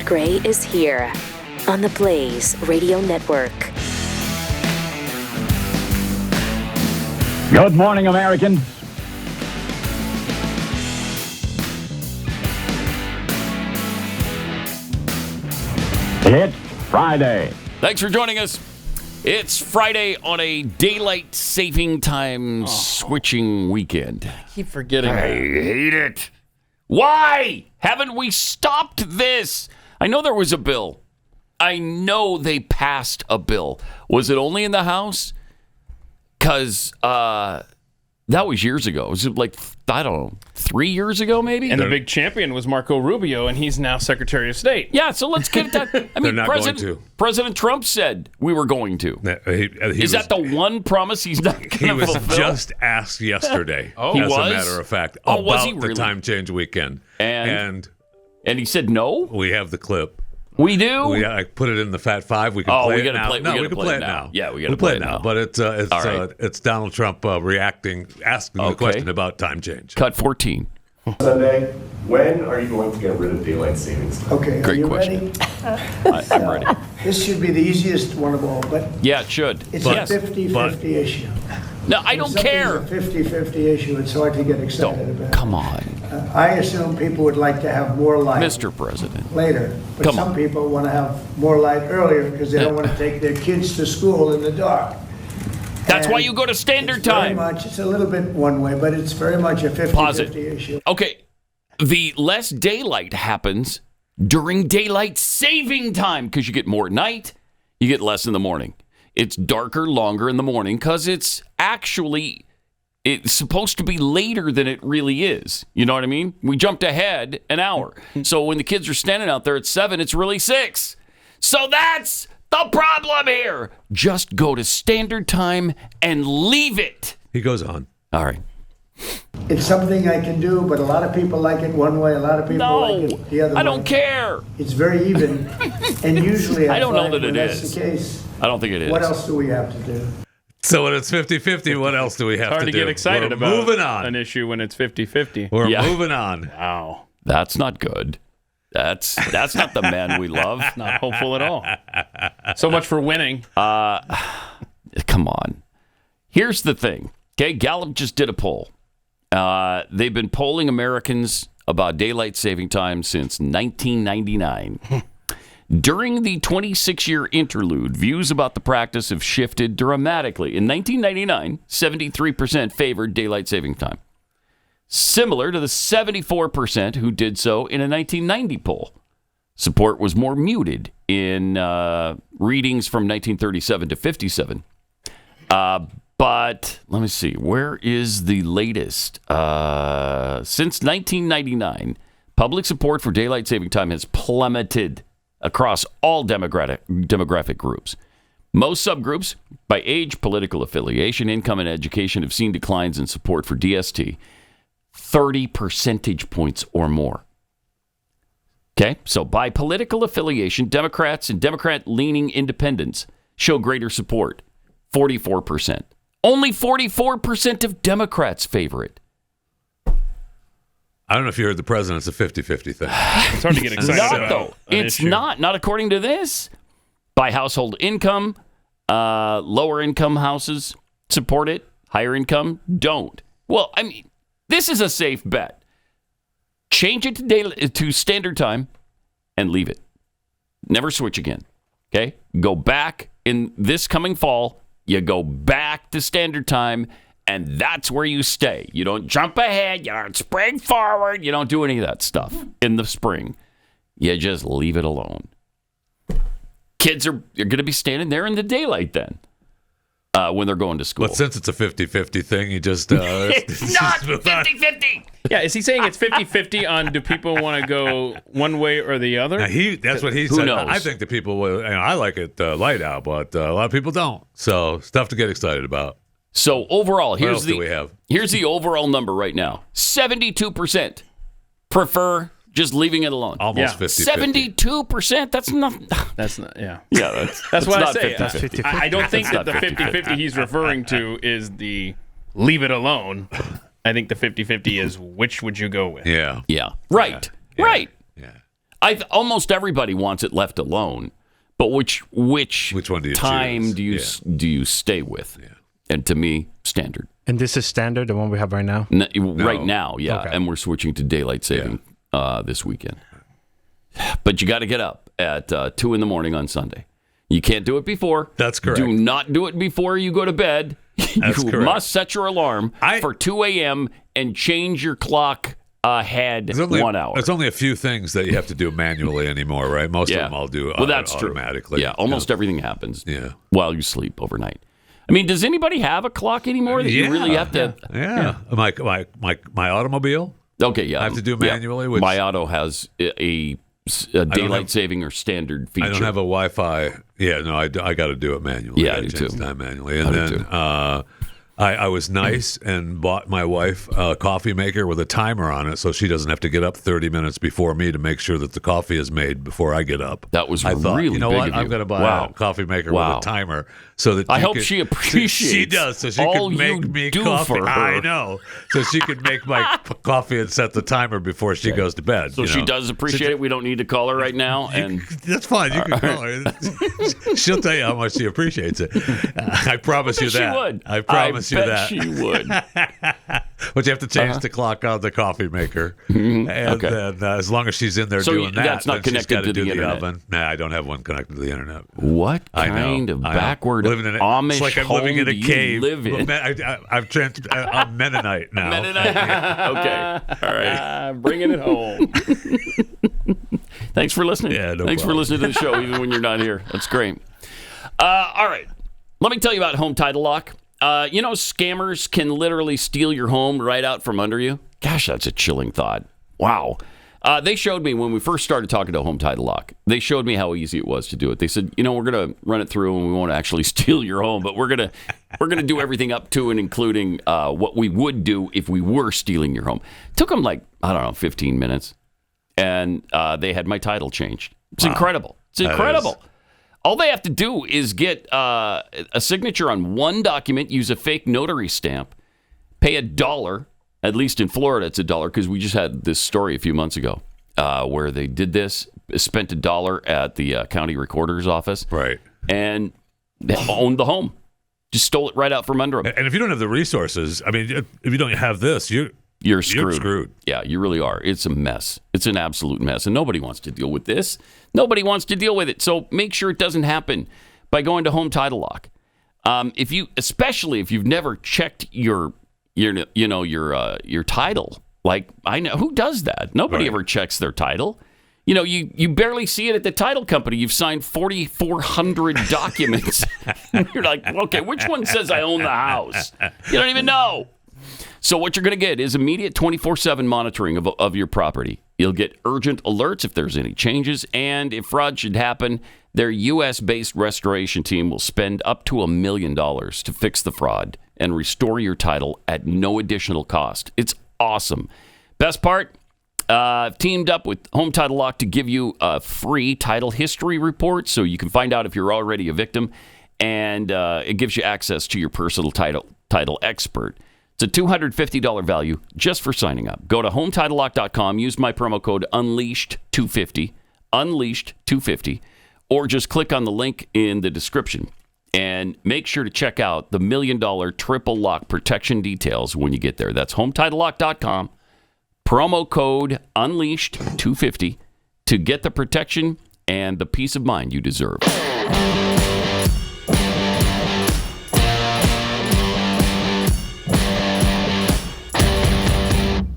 Gray is here on the Blaze Radio Network. Good morning, Americans. It's Friday. Thanks for joining us. It's Friday on a daylight saving time switching weekend. I keep forgetting. I hate it. Why haven't we stopped this? I know there was a bill. I know they passed a bill. Was it only in the House? Because that was years ago. Was it like, I don't know, 3 years ago maybe? And the big champion was Marco Rubio, and he's now Secretary of State. Yeah, so let's get it done. I mean, not going to. President Trump said we were going to. Is that the one promise he's not going to fulfill? He was just asked yesterday, He as was? a matter of fact, Oh, about was he really? the time change weekend. And he said no? We have the clip. We do? I put it in the Fat Five. We can play it now. We can play it now. Yeah, we got to play it now. But it's Donald Trump asking the question about time change. Cut 14. Sunday, when are you going to get rid of daylight savings time? Okay, Great are you question. ready? I'm ready. This should be the easiest one of all, but Yeah, it should. it's Yes. a 50-50 issue. No, I don't care. If something's a 50-50 issue, it's hard to get excited about. Come on, I assume people would like to have more light Mr. President. later, but Come some on. people want to have more light earlier because they don't want to take their kids to school in the dark. That's And why you go to standard it's very time. much, it's a little bit one way, but it's very much a Pause 50-50 it. issue. Okay, the less daylight happens during daylight saving time because you get more at night, you get less in the morning. It's darker longer in the morning because it's supposed to be later than it really is. You know what I mean? We jumped ahead an hour. So when the kids are standing out there at 7, it's really 6. So that's the problem here. Just go to standard time and leave it. He goes on. All right. It's something I can do, but a lot of people like it one way, a lot of people like it the other way. I don't care. It's very even, and usually I don't know find that when it that's is. the case. I don't think it is. What else do we have to do? So when it's 50-50, what else do we have Hard to do? get excited We're about moving on. an issue when it's 50-50. We're Yeah. moving on. Wow. That's not good. That's not the man we love. Not hopeful at all. So much for winning. Come on. Here's the thing. Okay, Gallup just did a poll. They've been polling Americans about daylight saving time since 1999. During the 26-year interlude, views about the practice have shifted dramatically. In 1999, 73% favored daylight saving time, similar to the 74% who did so in a 1990 poll. Support was more muted in readings from 1937 to 57. But let me see. Where is the latest? Since 1999, public support for daylight saving time has plummeted across all demographic groups. Most subgroups, by age, political affiliation, income, and education, have seen declines in support for DST 30 percentage points or more. Okay, so by political affiliation, Democrats and Democrat-leaning independents show greater support, 44%. Only 44% of Democrats favor it. I don't know if you heard the president's a 50-50 thing. It's hard to get excited Not about. though. an It's issue. not according to this. By household income, lower income houses support it. Higher income don't. Well, I mean, this is a safe bet. Change it to standard time and leave it. Never switch again. Okay? Go back in this coming fall. You go back to standard time, and that's where you stay. You don't jump ahead. You don't spring forward. You don't do any of that stuff in the spring. You just leave it alone. Kids are going to be standing there in the daylight then when they're going to school. But since it's a 50-50 thing, you just... It's not 50-50. Yeah, is he saying it's 50-50 on do people want to go one way or the other? That's what he Who said. knows? I think that people will... I like it light out, but a lot of people don't. So stuff to get excited about. So overall, What here's else do we have? Here's the overall number right now. 72% prefer just leaving it alone. Almost Yeah. 50-50. 72%? That's not... That's not, yeah. Yeah, That's what I not say. 50-50. I don't think that That's the not 50-50 he's referring to is the leave it alone. I think the 50-50 is which would you go with? Yeah. Yeah. Right. Yeah. Right. Yeah. Almost everybody wants it left alone, but which one do you time choose? do you stay with? Yeah. And to me, standard. And this is standard, the one we have right now? Right now, yeah. Okay. And we're switching to daylight saving this weekend. But you got to get up at 2 in the morning on Sunday. You can't do it before. That's correct. Do not do it before you go to bed. That's you correct. must set your alarm for 2 a.m. and change your clock ahead 1 hour. There's only a few things that you have to do manually anymore, right? Most of them I'll do that's automatically. True. Yeah, almost everything happens Yeah. while you sleep overnight. I mean, does anybody have a clock anymore that you really have to? Yeah. My automobile. Okay, yeah. I have to do manually. Which my auto has a daylight saving or standard feature. I don't have a Wi-Fi. Yeah, no, I got to do it manually. Yeah, I do too. Time manually, and then I was nice and bought my wife a coffee maker with a timer on it, so she doesn't have to get up 30 minutes before me to make sure that the coffee is made before I get up. That was I thought, really you know big what? of you. I'm going to buy a coffee maker with a timer so that I hope she appreciates. She does, so she all can make you me do coffee. for her. I know, so she can make my coffee and set the timer before she goes to bed. So she does appreciate it. We don't need to call her right now, and that's fine. You can call her. She'll tell you how much she appreciates it. I promise you that. She would. I promise you that. She would. But you have to change the clock on the coffee maker, and then as long as she's in there doing that, that's not then she's connected got to the do the internet. oven. Nah, I don't have one connected to the internet. What I know, kind of I know. backward Living in Amish it's like I'm home living in a do cave. you live in? I'm Mennonite now. Mennonite? Okay. All right. Bringing it home. Thanks for listening. Yeah, no Thanks for problem. listening to the show, even when you're not here. That's great. All right. Let me tell you about home title lock. You know, scammers can literally steal your home right out from under you. Gosh, that's a chilling thought. Wow. They showed me when we first started talking to Home Title Lock, they showed me how easy it was to do it. They said, you know, we're going to run it through and we won't actually steal your home, but we're going to do everything up to and including what we would do if we were stealing your home. It took them 15 minutes, and they had my title changed. It's incredible. It's incredible. All they have to do is get a signature on one document, use a fake notary stamp, pay $1. At least in Florida, it's $1 because we just had this story a few months ago where they did this, spent $1 at the county recorder's office, Right. and they owned the home, just stole it right out from under them. And if you don't have the resources, I mean, if you don't have this, you're screwed. Yeah, you really are. It's a mess. It's an absolute mess, and nobody wants to deal with this. Nobody wants to deal with it. So make sure it doesn't happen by going to Home Title Lock. Especially if you've never checked your title. Like, I know who does that. Nobody ever checks their title. You know, you barely see it at the title company. You've signed 4,400 documents. You're like, okay, which one says I own the house? You don't even know. So what you're going to get is immediate 24/7 monitoring of your property. You'll get urgent alerts if there's any changes, and if fraud should happen, their U.S.-based restoration team will spend up to $1 million to fix the fraud and restore your title at no additional cost. It's awesome. Best part, I've teamed up with Home Title Lock to give you a free title history report so you can find out if you're already a victim, and it gives you access to your personal title expert. It's a $250 value just for signing up. Go to HometitleLock.com, use my promo code UNLEASHED250, UNLEASHED250, or just click on the link in the description. And make sure to check out the $1 million triple lock protection details when you get there. That's HometitleLock.com, promo code UNLEASHED250 to get the protection and the peace of mind you deserve.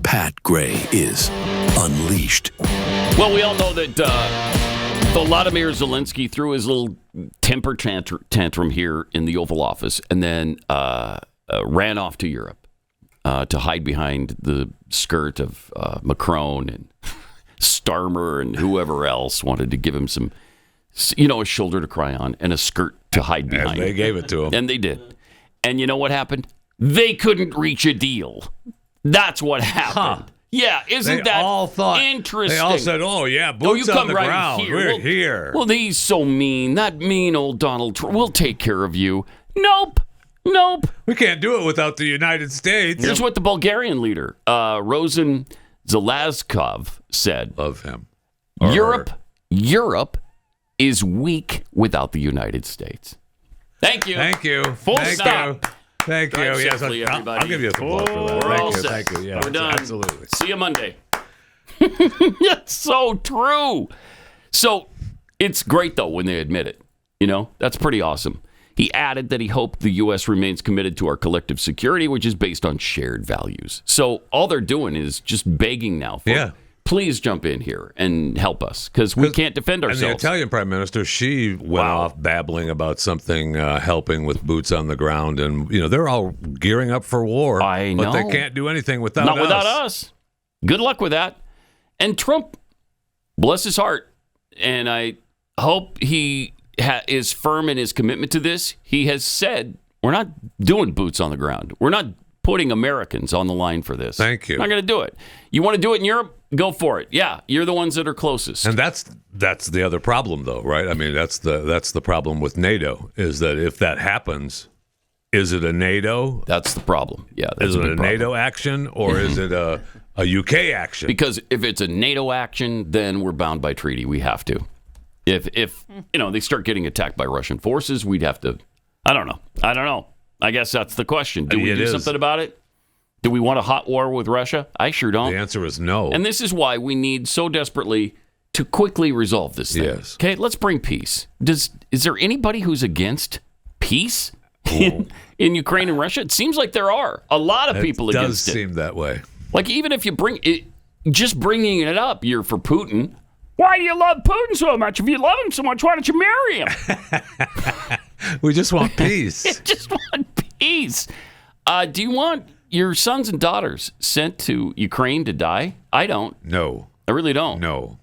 Pat Gray is unleashed. Well, we all know that Volodymyr Zelenskyy threw his little temper tantrum here in the Oval Office and then ran off to Europe to hide behind the skirt of Macron and Starmer and whoever else wanted to give him some, a shoulder to cry on and a skirt to hide behind. And they gave it to him. And they did. And you know what happened? They couldn't reach a deal. That's what happened. Huh. Yeah, isn't that interesting? They all said, oh, yeah, boots on the ground. We're here. Well, he's so mean. That mean old Donald Trump. We'll take care of you. Nope. We can't do it without the United States. Here's what the Bulgarian leader, Rosen Zelazkov, said. Love him. Europe is weak without the United States. Thank you. Thank you. Full stop. Thank you. Drive Yes, safely, everybody. I'll give you a applause for that. We're all Thank you. set. Thank you. Yeah, We're done. Absolutely. See you Monday. That's so true. So it's great, though, when they admit it. You know, that's pretty awesome. He added that he hoped the U.S. remains committed to our collective security, which is based on shared values. So all they're doing is just begging now for, please jump in here and help us because we can't defend ourselves. And the Italian prime minister, she went off babbling about something helping with boots on the ground. And, you know, they're all gearing up for war. I know. But they can't do anything without us. Not without us. Good luck with that. And Trump, bless his heart, and I hope he is firm in his commitment to this. He has said, we're not doing boots on the ground. We're not putting Americans on the line for this. Thank you. Not going to do it. You want to do it in Europe? Go for it. Yeah, you're the ones that are closest. And that's the other problem, though, right? I mean, that's the problem with NATO is that if that happens, is it a NATO? That's the problem. Yeah, that's is it a problem. NATO action or is it a UK action? Because if it's a NATO action, then we're bound by treaty. We have to. If you know they start getting attacked by Russian forces, we'd have to. I don't know. I guess that's the question. Do we do something about it? Do we want a hot war with Russia? I sure don't. The answer is no. And this is why we need so desperately to quickly resolve this thing. Yes. Okay, let's bring peace. Is there anybody who's against peace in Ukraine and Russia? It seems like there are a lot of people against it. It does seem that way. Like even if you bring it, just bringing it up, you're for Putin. Why do you love Putin so much? If you love him so much, why don't you marry him? We just want peace. Just want peace. Do you want your sons and daughters sent to Ukraine to die? I don't. No. I really don't. No.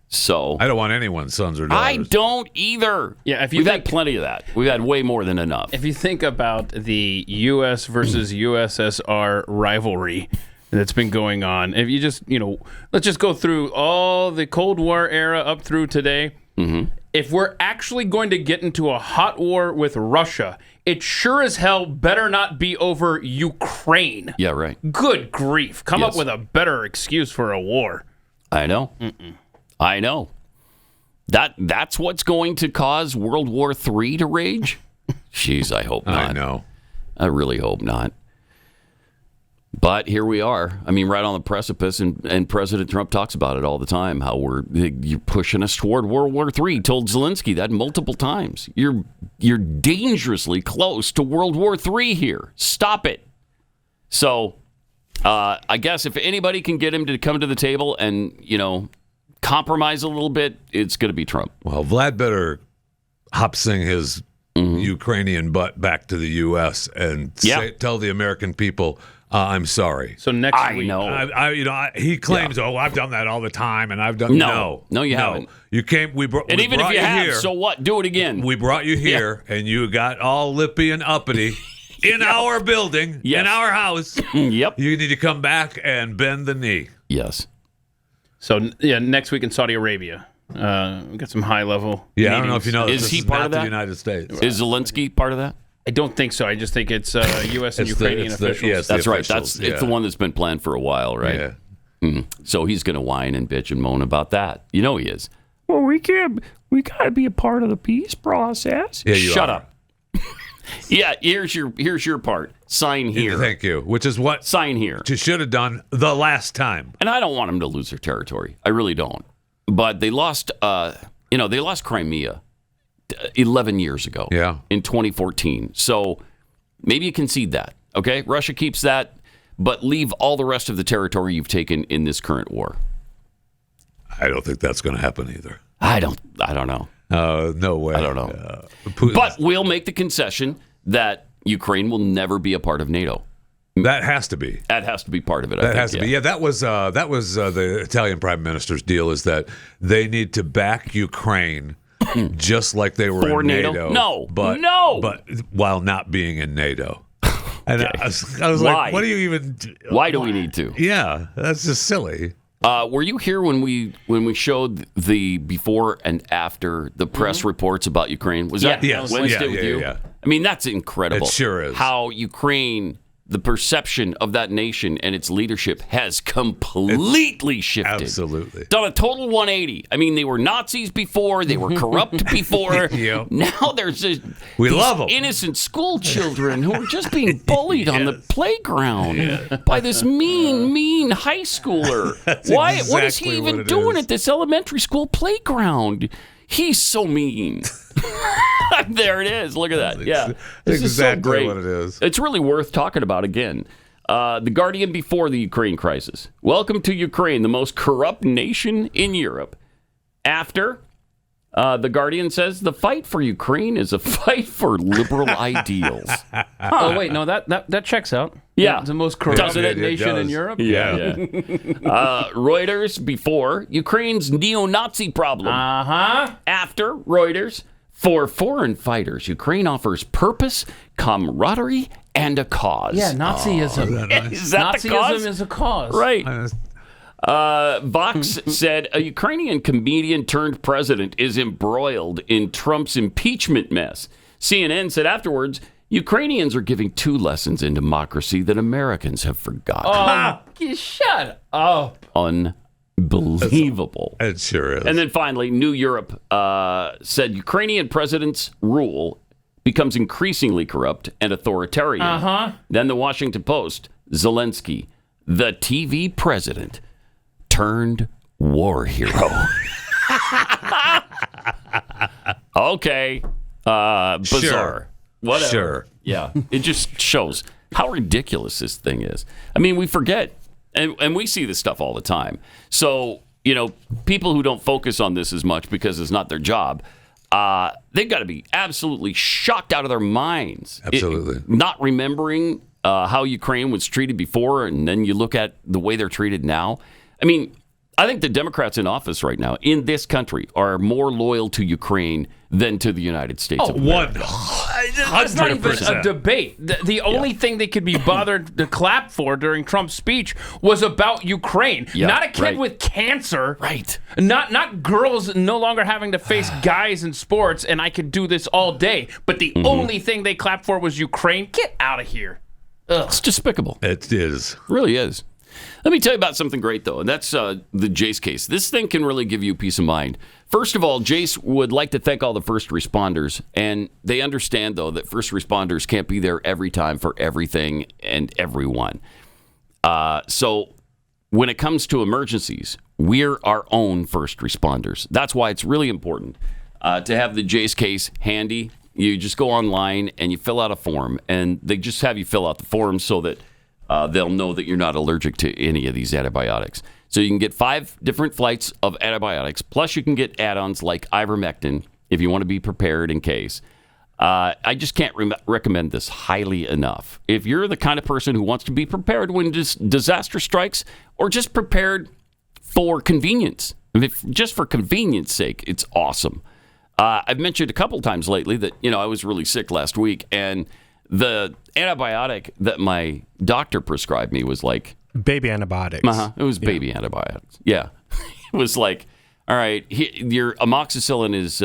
So I don't want anyone's sons or daughters. I don't either. Yeah, we've had plenty of that. We've had way more than enough. If you think about the U.S. versus USSR rivalry that's been going on, if you just, let's just go through all the Cold War era up through today. Mm-hmm. If we're actually going to get into a hot war with Russia, it sure as hell better not be over Ukraine. Yeah, right. Good grief. Come up with a better excuse for a war. I know. I know. That's what's going to cause World War III to rage? Jeez, I hope not. I know. I really hope not. But here we are. I mean, right on the precipice, and President Trump talks about it all the time, how you're pushing us toward World War III. He told Zelenskyy that multiple times. You're dangerously close to World War III here. Stop it. So I guess if anybody can get him to come to the table and, compromise a little bit, it's going to be Trump. Well, Vlad better hop-sing his Ukrainian butt back to the U.S. and tell the American people, I'm sorry. So next week, he claims, I've done that all the time, and I've done no, you haven't. You came. We brought. And even if you have, here, so what? Do it again. We brought you here, and you got all lippy and uppity in our building, in our house. Yep. You need to come back and bend the knee. Yes. So next week in Saudi Arabia, we got some high level. Yeah, I don't know if you know. Is he part of that? The United States. Is Zelenskyy part of that? I don't think so. I just think it's U.S. and Ukrainian officials. That's right. It's the one that's been planned for a while, right? Yeah. Mm-hmm. So he's going to whine and bitch and moan about that. You know he is. Well, we got to be a part of the peace process. Yeah, Shut up. Yeah, here's your part. Sign here. Thank you. Which is what sign here. You should have done the last time. And I don't want them to lose their territory. I really don't. But they lost. They lost Crimea 11 years ago. Yeah. In 2014. So maybe you concede that. Okay, Russia keeps that, but leave all the rest of the territory you've taken in this current war. I don't think that's going to happen either. I don't know. No way. I don't know. But we'll make the concession that Ukraine will never be a part of NATO. That has to be. That has to be part of it. That has to be. Yeah, that was the Italian prime minister's deal. Is that they need to back Ukraine just like they were for in NATO. No, but while not being in NATO. And I was like, what do you even? Why do we need to? Yeah, that's just silly. Were you here when we showed the before and after the press reports about Ukraine? Was that Wednesday with you? Yeah. I mean, that's incredible. It sure is. How Ukraine the perception of that nation and its leadership has completely shifted. Absolutely. Done a total 180. I mean, they were Nazis before. They were corrupt before. Now there's these love them. Innocent school children who are just being bullied on the playground by this mean high schooler. What is he even doing at this elementary school playground? He's so mean. There it is. Look at that. Yeah. This is so great. What it is. It's really worth talking about again. The Guardian before the Ukraine crisis. Welcome to Ukraine, the most corrupt nation in Europe. After, the Guardian says the fight for Ukraine is a fight for liberal ideals. Oh, wait, no, that checks out. Yeah. The most corrupt nation in Europe. Yeah. Reuters before Ukraine's neo-Nazi problem. After Reuters, for foreign fighters, Ukraine offers purpose, camaraderie, and a cause. Yeah, Nazism. Is that Nazism the cause? is a cause. Right. Vox said a Ukrainian comedian turned president is embroiled in Trump's impeachment mess. CNN said afterwards, Ukrainians are giving 2 lessons in democracy that Americans have forgotten. Shut up. Unbelievable. It sure is. And then finally, New Europe said Ukrainian president's rule becomes increasingly corrupt and authoritarian. Then the Washington Post, Zelenskyy, the TV president, turned war hero. Okay. Bizarre. Sure. Whatever. Sure. Yeah. It just shows how ridiculous this thing is. I mean, we forget. And we see this stuff all the time. So, people who don't focus on this as much because it's not their job, they've got to be absolutely shocked out of their minds. Absolutely. Not remembering how Ukraine was treated before, and then you look at the way they're treated now. I mean, I think the Democrats in office right now in this country are more loyal to Ukraine than to the United States of America. That's not even a debate. The only thing they could be bothered to clap for during Trump's speech was about Ukraine. Not a kid with cancer. Right. Not girls no longer having to face guys in sports, and I could do this all day. But the only thing they clapped for was Ukraine. Get out of here. Ugh. It's despicable. It is. It really is. Let me tell you about something great, though, and that's the Jace case. This thing can really give you peace of mind. First of all, Jace would like to thank all the first responders, and they understand, though, that first responders can't be there every time for everything and everyone. So when it comes to emergencies, we're our own first responders. That's why it's really important to have the Jace case handy. You just go online and you fill out a form, and they just have you fill out the form so that they'll know that you're not allergic to any of these antibiotics. So you can get 5 different flights of antibiotics, plus you can get add-ons like ivermectin if you want to be prepared in case. I just can't recommend this highly enough. If you're the kind of person who wants to be prepared when disaster strikes, or just prepared for convenience, just for convenience sake, it's awesome. I've mentioned a couple times lately that, I was really sick last week, and the antibiotic that my doctor prescribed me was like... Baby antibiotics. It was baby antibiotics. Yeah. It was like, all right, your amoxicillin is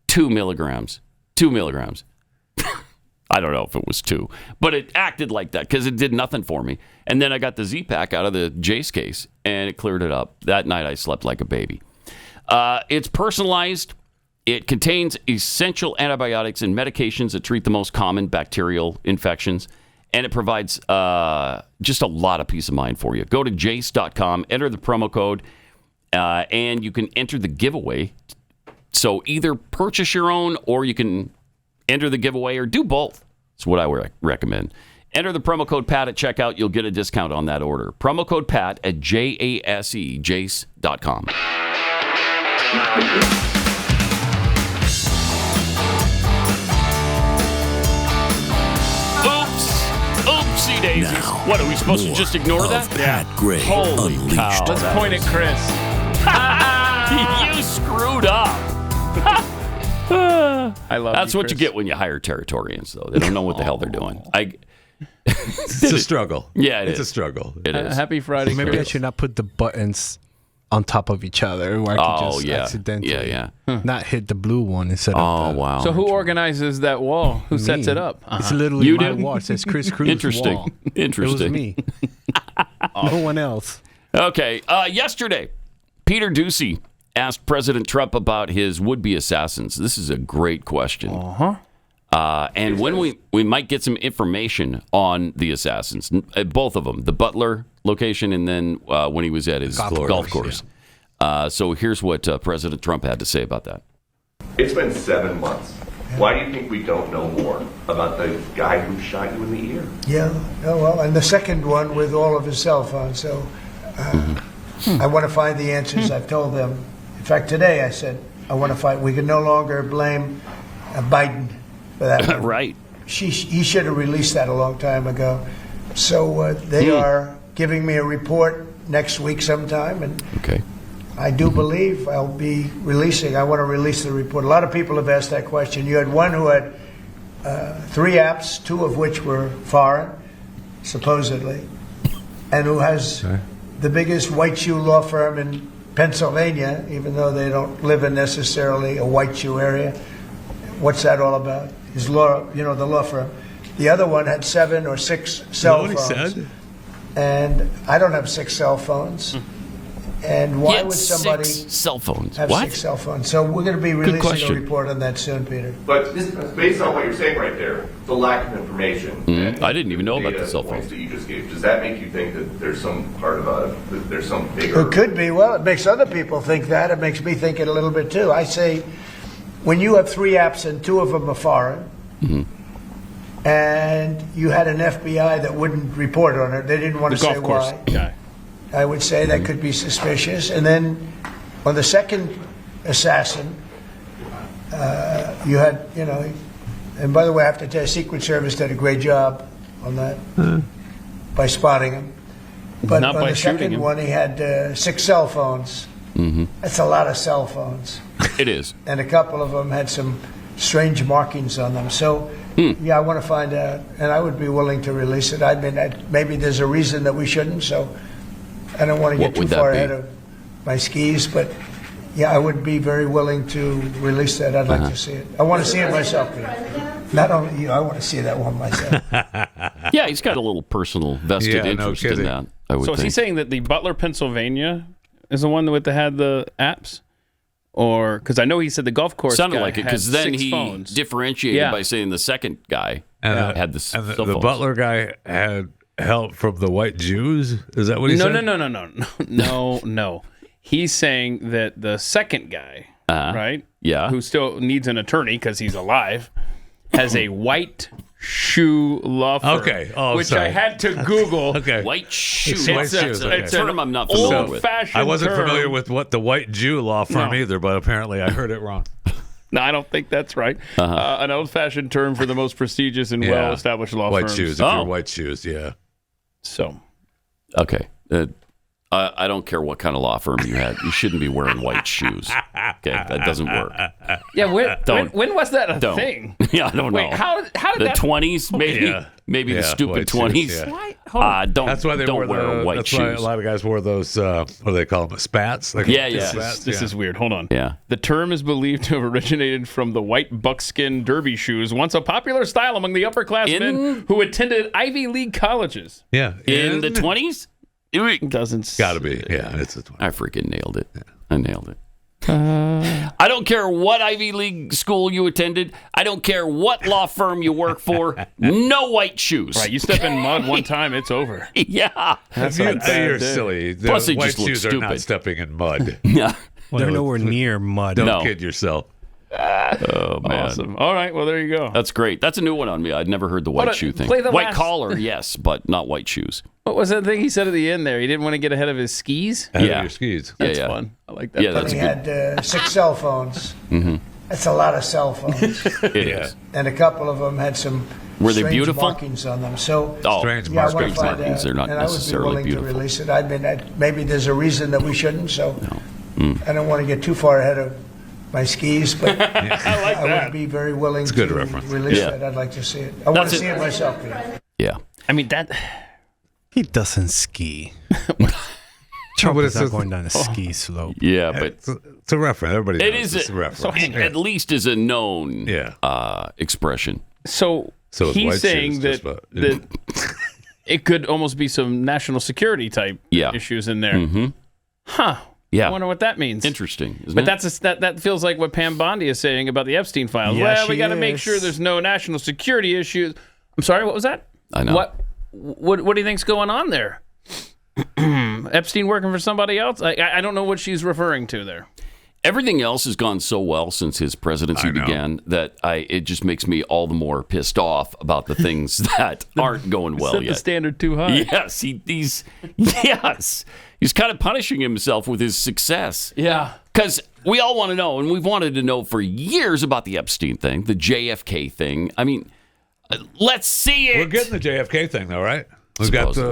2 milligrams. 2 milligrams. I don't know if it was 2, but it acted like that because it did nothing for me. And then I got the Z-Pack out of the Jace case, and it cleared it up. That night I slept like a baby. It's personalized. It contains essential antibiotics and medications that treat the most common bacterial infections, and it provides just a lot of peace of mind for you. Go to jace.com, enter the promo code, and you can enter the giveaway. So either purchase your own, or you can enter the giveaway, or do both. That's what I would recommend. Enter the promo code PAT at checkout. You'll get a discount on that order. Promo code PAT at jace.com. Oopsie daisies. Now, what, are we supposed to just ignore that? Pat Gray Holy Unleashed. cow. Let's point at Chris. You screwed up. I love That's you, what Chris. you get when you hire Territorians, though. They don't know what the hell they're doing. It's a struggle. Yeah, it's a struggle. It is. Happy Friday, Maybe I Chris. should not put the buttons on top of each other, where I could just accidentally not hit the blue one instead of the... wow. So who organizes that wall? Who sets it up? It's literally You my do? wall. It says Chris Cruz Interesting. wall. Interesting. It was me. No one else. Okay. Yesterday, Peter Doocy asked President Trump about his would-be assassins. This is a great question. And when we might get some information on the assassins, both of them, the Butler location and then when he was at his golf course. Yeah. So here's what President Trump had to say about that. It's been 7 months. Why do you think we don't know more about the guy who shot you in the ear? Yeah, well, and the second one with all of his cell phones. So I want to find the answers. I've told them. In fact, today I said, I want to find, we can no longer blame Biden for that. Right. He should have released that a long time ago. So they are giving me a report next week sometime. And I do believe I'll be releasing. I want to release the report. A lot of people have asked that question. You had one who had 3 apps, 2 of which were foreign, supposedly, and who has the biggest white shoe law firm in Pennsylvania, even though they don't live in necessarily a white shoe area. What's that all about? His law, the law firm. The other one had 7 or 6 cell phones. Said? And I don't have 6 cell phones. And why would somebody 6 cell phones? have What? 6 cell phones? So we're going to be releasing a report on that soon, Peter. But based on what you're saying right there, the lack of information. and I didn't even know about data the cell points phones. that you just gave, does that make you think that there's some part of that there's some bigger? It could be. Well, it makes other people think that. It makes me think it a little bit too. I say, when you have 3 apps and 2 of them are foreign, and you had an FBI that wouldn't report on it, they didn't want to say why. Guy. I would say that could be suspicious. And then on the second assassin, you had, and by the way, I have to tell you, Secret Service did a great job on that by spotting him. But Not on by the shooting second him. one, he had 6 cell phones. That's a lot of cell phones. It is. And a couple of them had some strange markings on them. So, yeah, I want to find out, and I would be willing to release it. I mean, maybe there's a reason that we shouldn't, so I don't want to get too far ahead of my skis, but yeah, I would be very willing to release that. I'd like to see it. I want to see it myself, Peter. Not only you, I want to see that one myself. Yeah, he's got a little personal vested interest in that, I would So is he think. saying that the Butler, Pennsylvania is the one that had the apps? Or, because I know he said the golf course Sounded guy like it, had because then 6 he phones. differentiated by saying the second guy had the cell the phones. Butler guy had help from the white Jews. Is that what he said? No. He's saying that the second guy, right? Yeah. Who still needs an attorney because he's alive, has a white shoe law firm. Okay. Which sorry. I had to Google. Okay. White shoes. White shoes, okay. It's a term I'm not familiar with. Old-fashioned I wasn't term. familiar with what the white Jew law firm either, but apparently I heard it wrong. No, I don't think that's right. An old-fashioned term for the most prestigious and well-established law white firms. shoes. If you're white shoes, yeah. So, Okay. I don't care what kind of law firm you had. You shouldn't be wearing white shoes. Okay, that doesn't work. yeah, when was that a thing? Yeah, I don't know. Wait, how did the that? 20s, maybe? Yeah. Maybe the Yeah, stupid white 20s. shoes, yeah. Why? Hold on. Don't That's why they don't wore wear white that's shoes. why a lot of guys wore those. What do they call them? Spats. Like Yeah. This is weird. Hold on. Yeah. The term is believed to have originated from the white buckskin derby shoes, once a popular style among the upperclassmen who attended Ivy League colleges. Yeah. In the 20s? Doesn't Got to be. Yeah, it's the 20s. I freaking nailed it. I nailed it. I don't care what Ivy League school you attended. I don't care what law firm you work for. No white shoes. Right, you step in mud one time, it's over. Yeah. That's You're, a bad you're day. silly. The Plus, they white just look shoes are not stupid. stepping in mud. Yeah. They're nowhere near mud. Don't kid yourself. Oh, man. Awesome. All right, well, there you go. That's great. That's a new one on me. I'd never heard the white shoe thing. play the White last- collar, yes, but not white shoes. What was that thing he said at the end there? He didn't want to get ahead of his skis? Ahead Yeah. of your skis. That's yeah. fun. I like that. Yeah, part. that's He good. had 6 cell phones. That's a lot of cell phones. It is. And a couple of them had some Were they strange beautiful? markings on them. So Oh, Strange yeah, I want markings. to find markings. out. They're not and I would be necessarily willing beautiful. to release it. I mean, maybe there's a reason that we shouldn't. So I don't want to get too far ahead of my skis, but I would be very willing a good to reference. release Yeah. it. I'd like to see it. I want That's to it. see it myself, Peter. Yeah. I mean, that... He doesn't ski. Trump is not going down a ski slope. Yeah, but it's a reference. Everybody it knows is it's a reference. at least is a known expression. So he's saying that it could almost be some national security type issues in there. Mm-hmm. Huh. Yeah. I wonder what that means. Interesting, isn't but it? that feels like what Pam Bondi is saying about the Epstein files. Yeah, well, we got to make sure there's no national security issues. I'm sorry, what was that? I know. What do you think's going on there? Epstein working for somebody else? I don't know what she's referring to there. Everything else has gone so well since his presidency began that it just makes me all the more pissed off about the things that aren't going well Set yet. the standard too high. Yes, he's kind of punishing himself with his success. Yeah. Because we all want to know, and we've wanted to know for years about the Epstein thing, the JFK thing. I mean, let's see it. We're getting the JFK thing, though, right? We've got the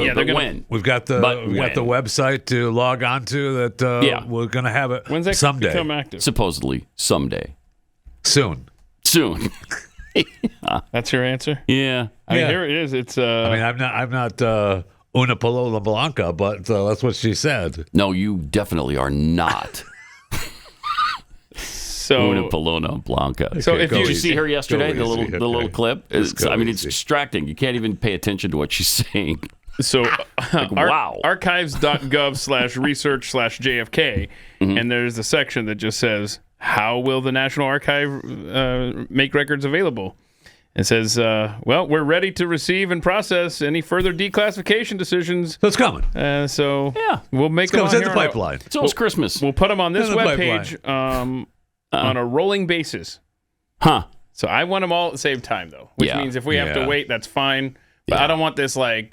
We've got the website to log on to that. We're going to have it. When's that someday? Become active? Supposedly someday. Soon. That's your answer? Yeah. I mean, here it is. It's. I mean, I'm not Una Paloma Blanca, but that's what she said. No, you definitely are not. Una Paloma Blanca. So if did you see her yesterday? The little clip. It's distracting. You can't even pay attention to what she's saying. So wow. archives.gov/research/JFK, and there's a section that just says, "How will the National Archive make records available?" It says, well, we're ready to receive and process any further declassification decisions. So it's coming. So we'll make them on here the pipeline. It's almost Christmas. We'll put them on this webpage on a rolling basis. Huh. So I want them all at the same time, though, which means if we have to wait, that's fine. But I don't want this, phases.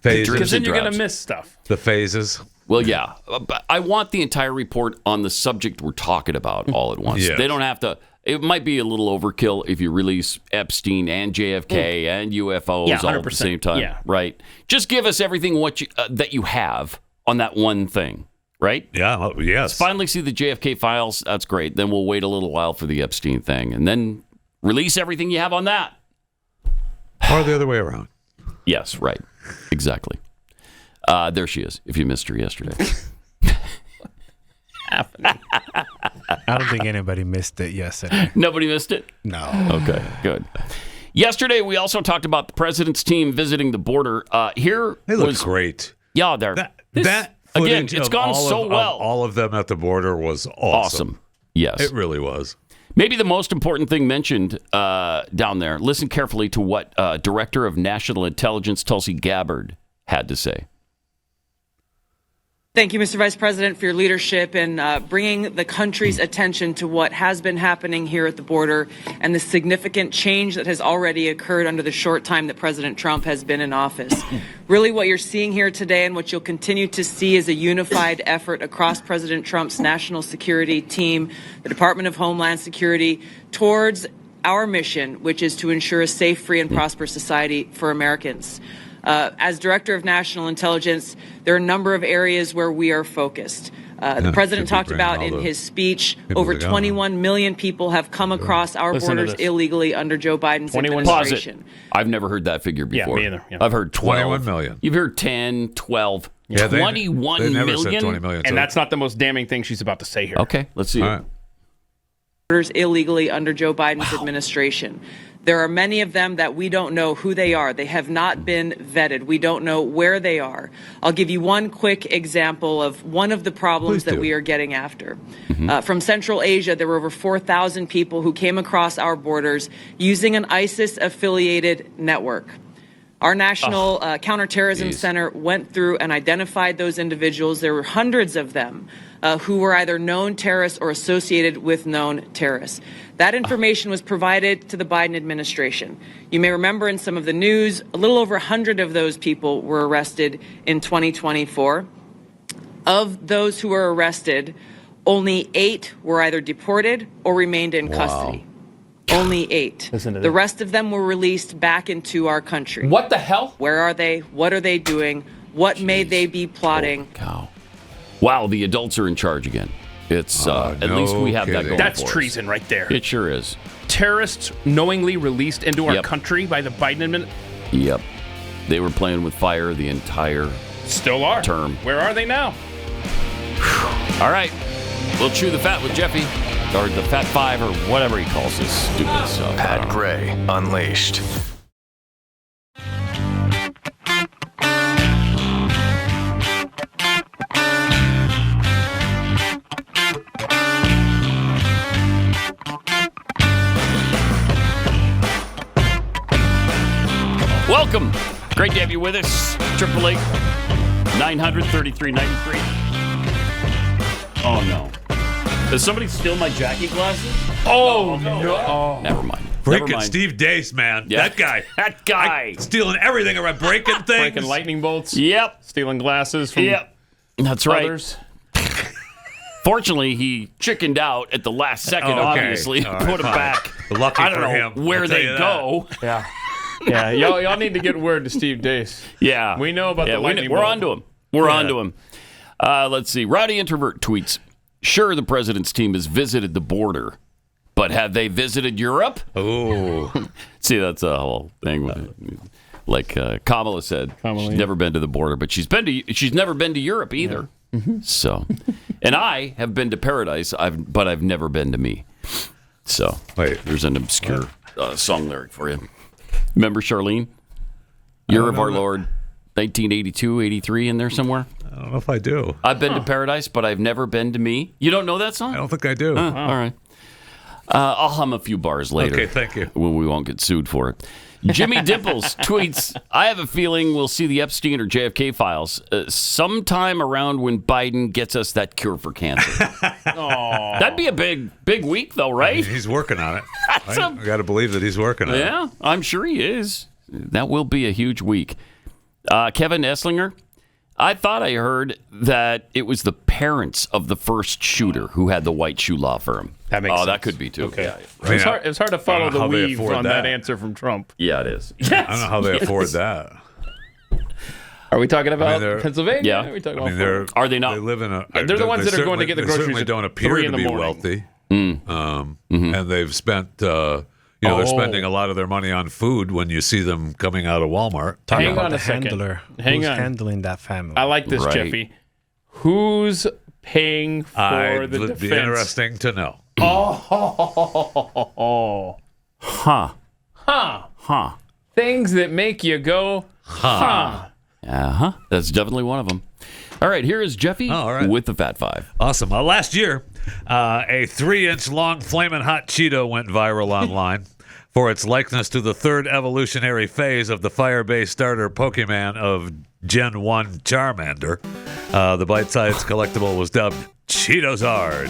Because then you're going to miss stuff. The phases. Well, yeah. But I want the entire report on the subject we're talking about all at once. Yes. They don't have to. It might be a little overkill if you release Epstein and JFK and UFOs all at the same time. Yeah. Right? Just give us everything that you have on that one thing. Right? Yeah, yes. Let's finally see the JFK files. That's great. Then we'll wait a little while for the Epstein thing. And then release everything you have on that. Or the other way around. Yes, right. Exactly. There she is, if you missed her yesterday. I don't think anybody missed it yesterday. Nobody missed it? No. Okay, good. Yesterday, we also talked about the president's team visiting the border. They look great. Yeah, that again, it's gone so well. All of them at the border was awesome. Yes. It really was. Maybe the most important thing mentioned down there. Listen carefully to what Director of National Intelligence Tulsi Gabbard had to say. Thank you, Mr. Vice President, for your leadership in bringing the country's attention to what has been happening here at the border and the significant change that has already occurred under the short time that President Trump has been in office. Really, what you're seeing here today and what you'll continue to see is a unified effort across President Trump's national security team, the Department of Homeland Security, towards our mission, which is to ensure a safe, free, and prosperous society for Americans. As Director of National Intelligence, there are a number of areas where we are focused. The President talked about in his speech, over 21 million people have come across our borders illegally under Joe Biden's administration. I've never heard that figure before. Yeah, me either. Yeah. I've heard 12. 21 million. You've heard 10, 12, yeah, 21 they never million? said 20 million. And that's not the most damning thing she's about to say here. Okay, let's see it. Borders illegally under Joe Biden's administration. There are many of them that we don't know who they are. They have not been vetted. We don't know where they are. I'll give you one quick example of one of the problems that we are getting after. From Central Asia, there were over 4,000 people who came across our borders using an ISIS-affiliated network. Our National Counterterrorism Center went through and identified those individuals. There were hundreds of them who were either known terrorists or associated with known terrorists. That information was provided to the Biden administration. You may remember in some of the news, a little over 100 of those people were arrested in 2024. Of those who were arrested, only 8 were either deported or remained in custody. Only 8. The rest of them were released back into our country. What the hell? Where are they? What are they doing? What may they be plotting? Cow. Wow, the adults are in charge again. It's at least we have that going That's for us. treason right there. It sure is. Terrorists knowingly released into our country by the Biden administration. Yep. They were playing with fire the entire Still are. term. Where are they now? All right. We'll chew the fat with Jeffy, or the Fat Five, or whatever he calls this stupid stuff. Pat Gray Unleashed. Welcome. Great to have you with us. 888-900-3393. Oh, no. Does somebody steal my Jackie glasses? Oh, no. Never mind. Freaking Steve Dace, man. Yeah. That guy. Stealing everything around, breaking things. Breaking lightning bolts. Yep. Stealing glasses from That's right. others. Fortunately, he chickened out at the last second, obviously. All Put them back. Lucky I don't for know him. where I'll tell they you go. Yeah. Yeah, y'all need to get word to Steve Dace. Yeah. We know about the lightning We're bolt. on to him. We're on to him. Let's see. Rowdy Introvert tweets, sure, the president's team has visited the border, but have they visited Europe? Oh. See, that's a whole thing. Like Kamala said, she's never been to the border, but she's never been to Europe either. Yeah. So, and I have been to paradise, but I've never been to me. So, there's an obscure song lyric for you. Remember Charlene? Year of Our Lord, 1982, 83 in there somewhere? I don't know if I do. I've been to paradise, but I've never been to me. You don't know that song? I don't think I do. All right. I'll hum a few bars later. Okay, thank you. When we won't get sued for it. Jimmy Dimples tweets, I have a feeling we'll see the Epstein or JFK files sometime around when Biden gets us that cure for cancer. That'd be a big week, though, right? I mean, he's working on it. I got to believe that he's working on it. Yeah, I'm sure he is. That will be a huge week. Kevin Esslinger, I thought I heard that it was the parents of the first shooter who had the white shoe law firm. That makes sense. That could be, too. Okay. Yeah. It's hard to follow the weave on that answer from Trump. Yeah, it is. I don't know how they afford that. Are we talking about Pennsylvania? Yeah. Are we talking are they not? They live in a. They're the ones that are going to get the groceries. They certainly don't appear 3 to in the be morning. wealthy, and they've spent. They're spending a lot of their money on food when you see them coming out of Walmart. Hang on a second. Handler. Hang Who's on. handling that family? I like this, Jeffy. Who's paying for the defense? It'd be interesting to know. Things that make you go, That's definitely one of them. All right, here is Jeffy with the Fat Five. Awesome. Last year, a 3-inch long flaming hot Cheeto went viral online for its likeness to the third evolutionary phase of the fire-based starter Pokemon of Gen 1 Charmander. The bite-sized collectible was dubbed Cheetozard.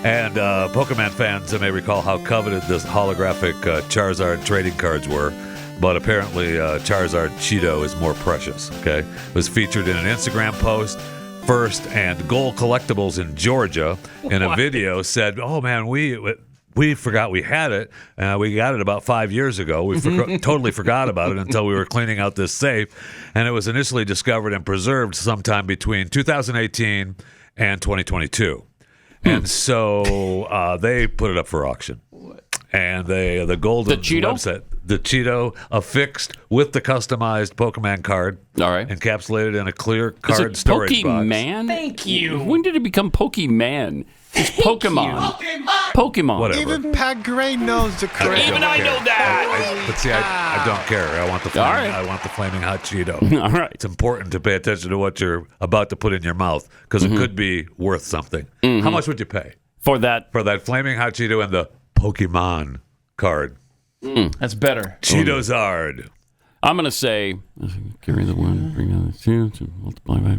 And Pokemon fans may recall how coveted this holographic Charizard trading cards were. But apparently Charizard Cheeto is more precious, okay? It was featured in an Instagram post. First and Goal Collectibles in Georgia in a video said, oh, man, we forgot we had it. We got it about 5 years ago. We totally forgot about it until we were cleaning out this safe. And it was initially discovered and preserved sometime between 2018 and 2022. And so they put it up for auction. And the golden website, the Cheeto affixed with the customized Pokemon card. All right. Encapsulated in a clear card storage box. Pokemon? Thank you. When did it become Pokemon? It's Pokemon. Pokemon. Whatever. Even Pat Gray knows the correct. Even I know that. But see, I don't care. I want the flaming hot Cheeto. All right. It's important to pay attention to what you're about to put in your mouth because it could be worth something. How much would you pay for that? For that flaming hot Cheeto and the Pokemon card. That's better. Cheetozard. I'm going to say, carry the 1, bring down the 2, to multiply by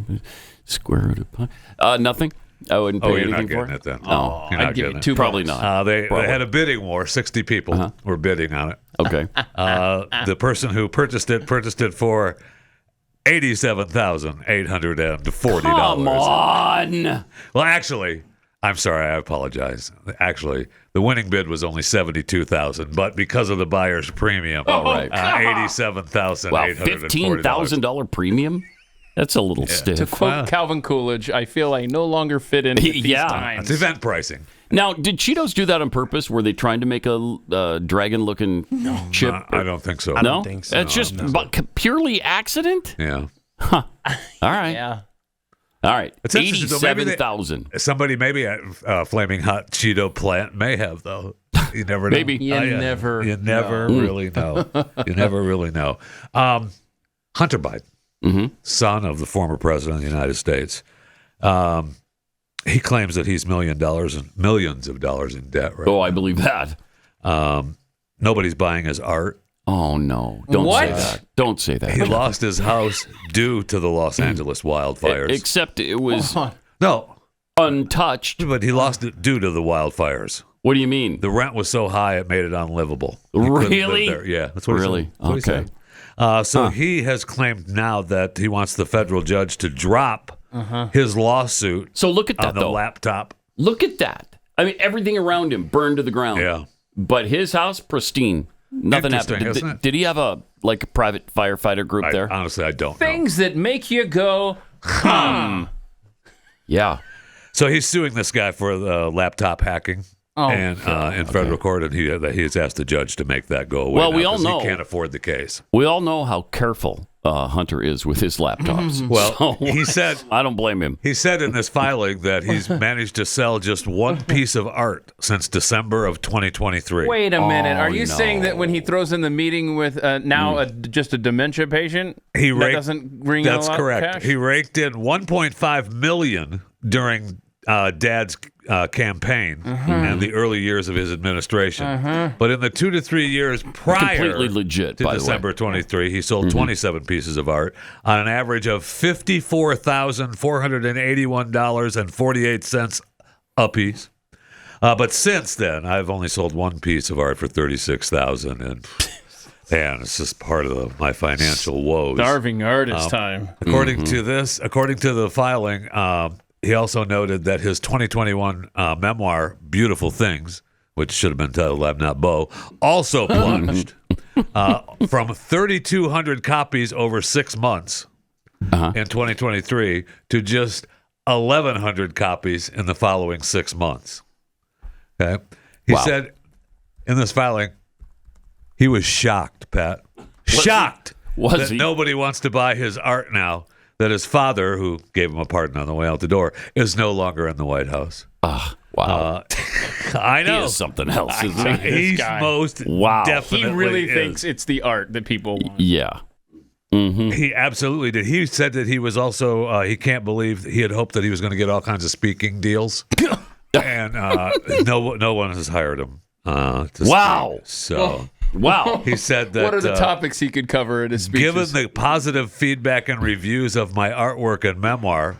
square root of pi. Nothing. I wouldn't pay anything for it. It then. No, I'd give you 2. Probably not. They had a bidding war. 60 people were bidding on it. Okay. The person who purchased it for $87,840. Come on. Well, actually, I'm sorry. I apologize. Actually, the winning bid was only $72,000, but because of the buyer's premium, $87,840. Wow, $15,000 premium? That's a little stiff. To quote Calvin Coolidge, I feel I no longer fit in with these times. It's event pricing. Now, did Cheetos do that on purpose? Were they trying to make a dragon-looking chip? I don't think so. I don't think so. It's just purely accident? Yeah. All right. Yeah. All right. It's interesting, though. Maybe 87,000. Somebody maybe at Flaming Hot Cheeto plant may have, though. You never know. Maybe. You never really know. You never really know. Hunter Biden, son of the former president of the United States, he claims that he's millions of dollars in debt right now. I believe that. Nobody's buying his art. Oh, no. Don't say that. Don't say that. He lost his house due to the Los Angeles wildfires. Except it was untouched. But he lost it due to the wildfires. What do you mean? The rent was so high it made it unlivable. Really? Yeah, that's what really? He said. That's what he said. He has claimed now that he wants the federal judge to drop his lawsuit. So look at that, on the laptop. Look at that. I mean, everything around him burned to the ground. Yeah. But his house, pristine. Nothing happened. Did he have a private firefighter group there? Honestly, I don't know. Things that make you go, Yeah. So he's suing this guy for laptop hacking. In federal court, and he has asked the judge to make that go away. Well, we all know he can't afford the case. We all know how careful Hunter is with his laptops. Well, he said, I don't blame him. He said in this filing that he's managed to sell just one piece of art since December of 2023. Wait a minute. Are you saying that when he throws in the meeting with just a dementia patient, that doesn't ring That's a lot correct. of cash? He raked in $1.5 million during Dad's campaign and the early years of his administration. But in the 2 to 3 years prior completely legit, to December 23, he sold 27 pieces of art on an average of $54,481.48 a piece. But since then, I've only sold one piece of art for $36,000, and it's just part of my financial woes. Starving artist time. According to the filing, he also noted that his 2021 memoir, Beautiful Things, which should have been titled I'm Not Bo, also plunged from 3,200 copies over 6 months in 2023 to just 1,100 copies in the following 6 months. Okay, he said in this filing, he was shocked, Pat. Shocked that nobody wants to buy his art now. That his father, who gave him a pardon on the way out the door, is no longer in the White House. Wow. I know. He is something else, isn't he? He's most definitely He really is. thinks it's the art that people want. Yeah. He absolutely did. He said that he was also, he can't believe, he had hoped that he was going to get all kinds of speaking deals. And no one has hired him to speak. So... Wow. He said that... What are the topics he could cover in his speeches? Given the positive feedback and reviews of my artwork and memoir...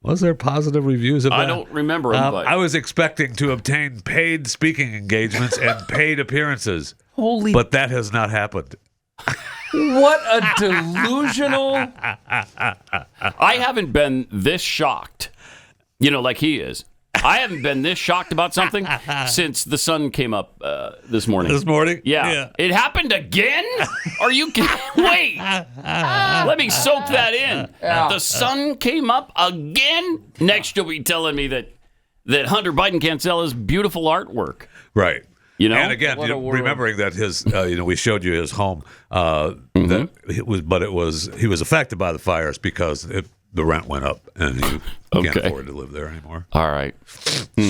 Was there positive reviews of that? I don't remember them, but... I was expecting to obtain paid speaking engagements and paid appearances. But that has not happened. What a delusional... I haven't been this shocked, like he is. I haven't been this shocked about something since the sun came up this morning. This morning? Yeah. It happened again? Are you kidding? Wait. Let me soak that in. Yeah. The sun came up again? Next you'll be telling me that Hunter Biden can't sell his beautiful artwork. Right. And again, What a world. remembering that his, we showed you his home, that he was affected by the fires because the rent went up, and he can't afford to live there anymore. All right.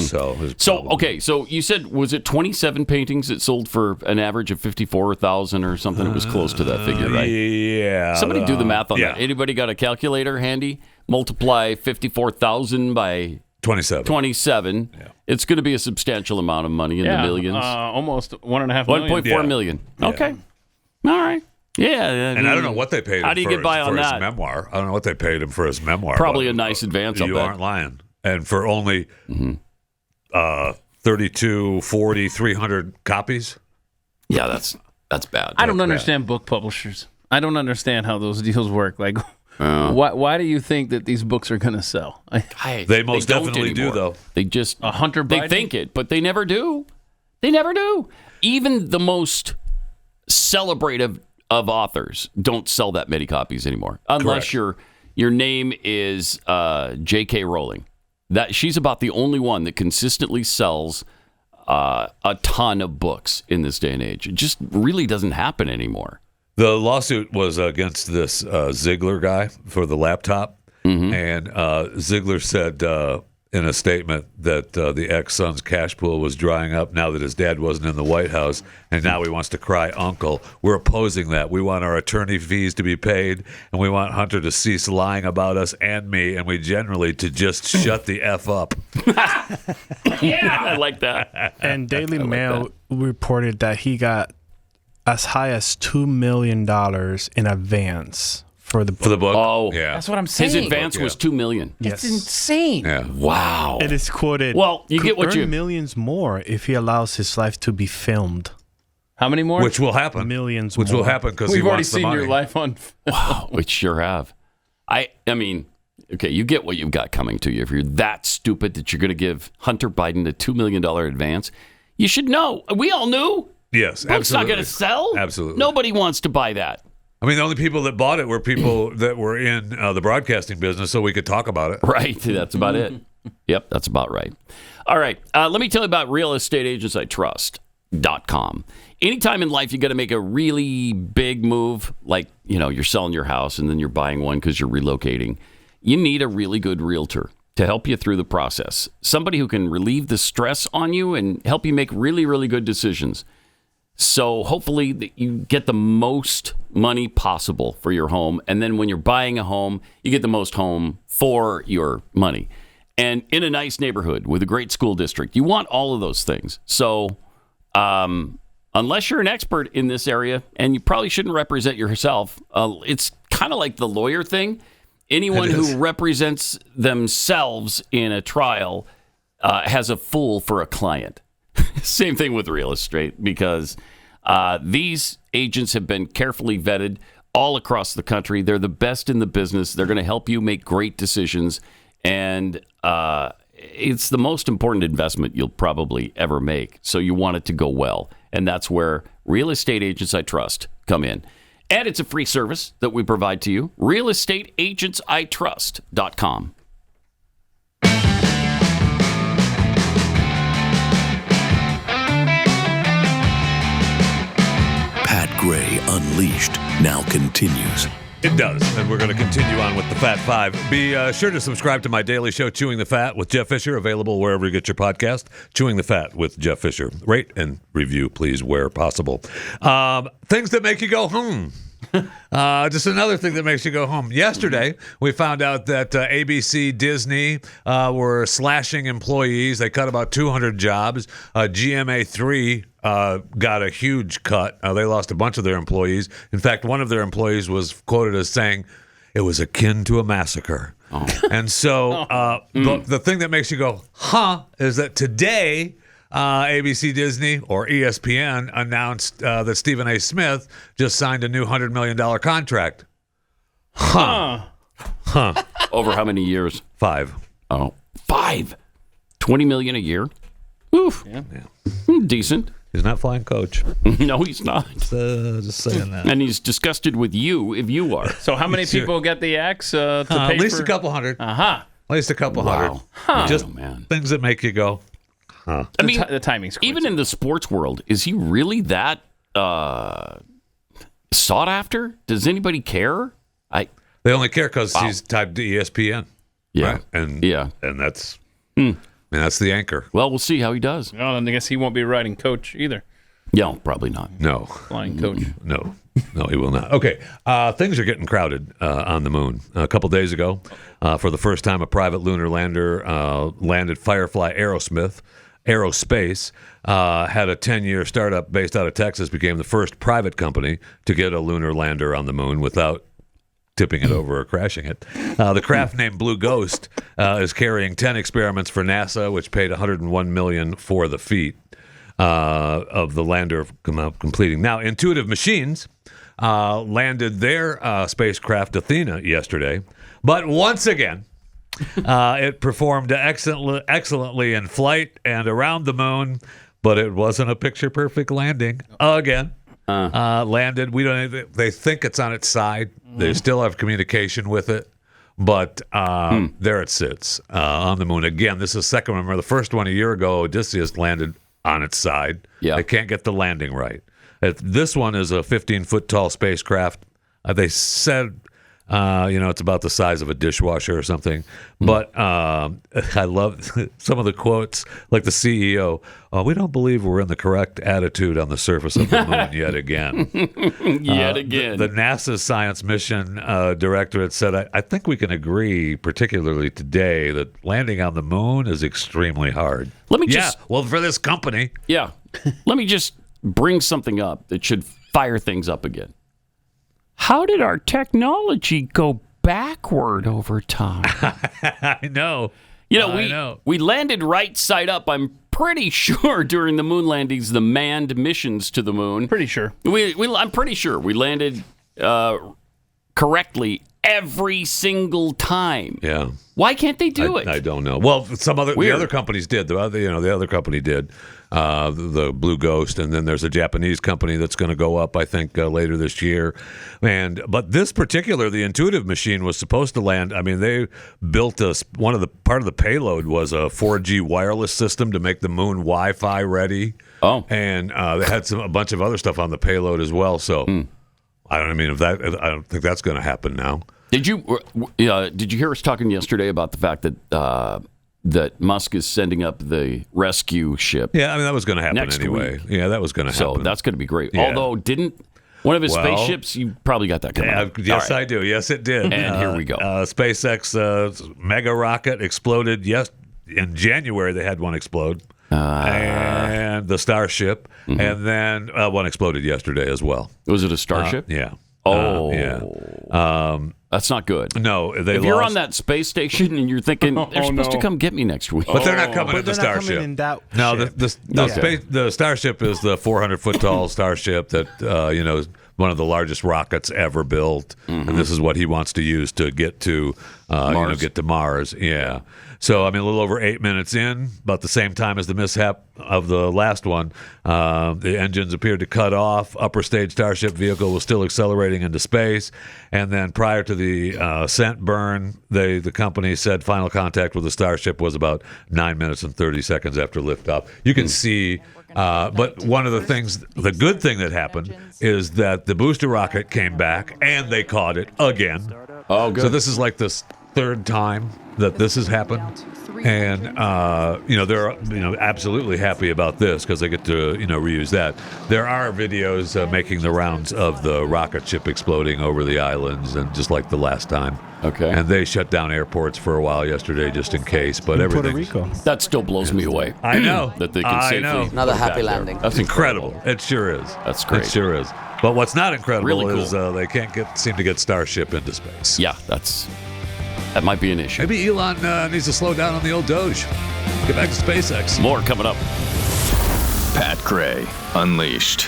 So you said, was it 27 paintings that sold for an average of $54,000 or something? It was close to that figure, right? Yeah. Somebody do the math on that. Anybody got a calculator handy? Multiply 54,000 by 27. Yeah. It's going to be a substantial amount of money in the millions. Almost $1.5 million. 1.4 million. Okay. All right. Yeah. And I don't know what they paid him How do you get by on his that? memoir. I don't know what they paid him for his memoir. Probably a nice advance. You aren't lying. And for only 32, 40, 300 copies? Yeah, that's bad. I don't understand book publishers. I don't understand how those deals work. Like, why do you think that these books are going to sell? They most definitely do, though. They just Hunter Biden? They think it, but they never do. They never do. Even the most celebrative of authors don't sell that many copies anymore, unless your name is J.K. Rowling. That she's about the only one that consistently sells a ton of books in this day and age. It just really doesn't happen anymore. The lawsuit was against this Ziegler guy for the laptop. And Ziegler said in a statement that the ex-son's cash pool was drying up now that his dad wasn't in the White House, and now he wants to cry uncle. We're opposing that. We want our attorney fees to be paid, and we want Hunter to cease lying about us and me, and we generally to just shut the F up. Yeah, I like that. And Daily Mail reported that he got as high as $2 million in advance for the book. For the book? Oh, yeah. That's what I'm saying. His advance was $2 million. Yes. It's insane. Yeah. Wow. It is quoted. Well, you get what earn you millions more if he allows his life to be filmed. How many more? Which will happen. Millions Which more. will happen because he We've already wants the seen money. your life on. Wow, we sure have. I mean, okay, you get what you've got coming to you. If you're that stupid that you're going to give Hunter Biden a $2 million advance, you should know. We all knew. Yes, Book's absolutely. not going to sell. Absolutely. Nobody wants to buy that. I mean, the only people that bought it were people that were in the broadcasting business, so we could talk about it. Right. That's about it. Yep, that's about right. All right. Let me tell you about realestateagentsitrust.com. Anytime in life you got to make a really big move, like, you're selling your house and then you're buying one because you're relocating, you need a really good realtor to help you through the process. Somebody who can relieve the stress on you and help you make really, really good decisions. So hopefully you get the most money possible for your home. And then when you're buying a home, you get the most home for your money. And in a nice neighborhood with a great school district, you want all of those things. So unless you're an expert in this area, and you probably shouldn't represent yourself, it's kind of like the lawyer thing. Anyone who represents themselves in a trial has a fool for a client. Same thing with real estate, because these agents have been carefully vetted all across the country. They're the best in the business. They're going to help you make great decisions. And it's the most important investment you'll probably ever make. So you want it to go well. And that's where Real Estate Agents I Trust come in. And it's a free service that we provide to you. realestateagentsitrust.com. Pat Gray Unleashed now continues. It does, and we're going to continue on with the Fat Five. Be sure to subscribe to my daily show, Chewing the Fat with Jeff Fisher, available wherever you get your podcast. Chewing the Fat with Jeff Fisher. Rate and review, please, where possible. Things that make you go, just another thing that makes you go home. Yesterday, we found out that ABC, Disney were slashing employees. They cut about 200 jobs. GMA3 got a huge cut. They lost a bunch of their employees. In fact, one of their employees was quoted as saying, "It was akin to a massacre." Oh. And so the thing that makes you go, is that today, ABC, Disney, or ESPN announced that Stephen A. Smith just signed a new $100 million contract. Over how many years? 5. Oh, 5. $20 million a year? Oof. Yeah. Decent. He's not flying coach. No, he's not. Just saying that. And he's disgusted with you if you are. So how many people get the axe to pay at least for? a couple hundred. At least a couple hundred. Just things that make you go, I mean, the timing's even in the sports world, is he really that sought after? Does anybody care? They only care because he's tied to ESPN. Yeah. Right? And that's that's the anchor. Well, we'll see how he does. Well, and I guess he won't be riding coach either. Yeah, probably not. No. Flying coach. No, he will not. Okay, things are getting crowded on the moon. A couple days ago, for the first time, a private lunar lander landed. Firefly Aerospace had a 10-year startup based out of Texas, became the first private company to get a lunar lander on the moon without tipping it over or crashing it. The craft named Blue Ghost is carrying 10 experiments for NASA, which paid $101 million for the feat of the lander completing. Now, Intuitive Machines landed their spacecraft Athena yesterday, but once again, it performed excellently in flight and around the moon, but it wasn't a picture-perfect landing again. Landed. They think it's on its side. They still have communication with it, but there it sits on the moon again. This is the second one. Remember, the first one a year ago, Odysseus landed on its side. Yeah, they can't get the landing right. This one is a 15-foot tall spacecraft. They said It's about the size of a dishwasher or something. But I love some of the quotes, like the CEO. We don't believe we're in the correct attitude on the surface of the moon yet again. Again. The NASA science mission director had said, I think we can agree, particularly today, that landing on the moon is extremely hard. Let me just... well, for this company. Yeah. Let me just bring something up that should fire things up again. How did our technology go backward over time? I know. We landed right side up, I'm pretty sure, during the moon landings, the manned missions to the moon. Pretty sure. I'm pretty sure we landed correctly every single time. Yeah. Why can't they do it? I don't know. Well, the other companies did. The other company did. The Blue Ghost, and then there's a Japanese company that's going to go up, I think, later this year. But this particular, the Intuitive machine, was supposed to land. I mean, they built part of the payload was a 4G wireless system to make the moon Wi-Fi ready. Oh, and they had a bunch of other stuff on the payload as well. So I don't think that's going to happen now. Did you hear us talking yesterday about the fact that that Musk is sending up the rescue ship? Yeah, I mean, that was going to happen next anyway. week. Yeah, that was going to happen. So that's going to be great. Yeah. Although, didn't one of his spaceships, you probably got that coming up. Yes, right. I do. Yes, it did. And here we go. SpaceX mega rocket exploded. Yes, in January they had one explode. And the Starship. Mm-hmm. And then one exploded yesterday as well. Was it a Starship? Yeah. Oh. Yeah. That's not good. No, if you're on that space station and you're thinking they're supposed to come get me next week, but they're not coming in the Starship. No, the Starship is the 400-foot tall Starship that is one of the largest rockets ever built, and this is what he wants to use to get to Mars. Get to Mars. Yeah. So, I mean, a little over 8 minutes in, about the same time as the mishap of the last one, the engines appeared to cut off. Upper stage Starship vehicle was still accelerating into space. And then prior to the scent burn, the company said final contact with the Starship was about 9 minutes and 30 seconds after liftoff. You can see, but one of the things, the good thing that happened is that the booster rocket came back and they caught it again. Oh, good. So this is like this third time that this has happened, and they're absolutely happy about this because they get to reuse that. There are videos making the rounds of the rocket ship exploding over the islands, and just like the last time. Okay. And they shut down airports for a while yesterday just in case, but everything. Puerto Rico. That still blows me away. I know that they can safely. Another happy landing. That's incredible. It sure is. That's great. It sure is. But what's not incredible really cool. is they can't seem to get Starship into space. Yeah, that might be an issue. Maybe Elon needs to slow down on the old DOGE. Get back to SpaceX. More coming up. Pat Gray Unleashed.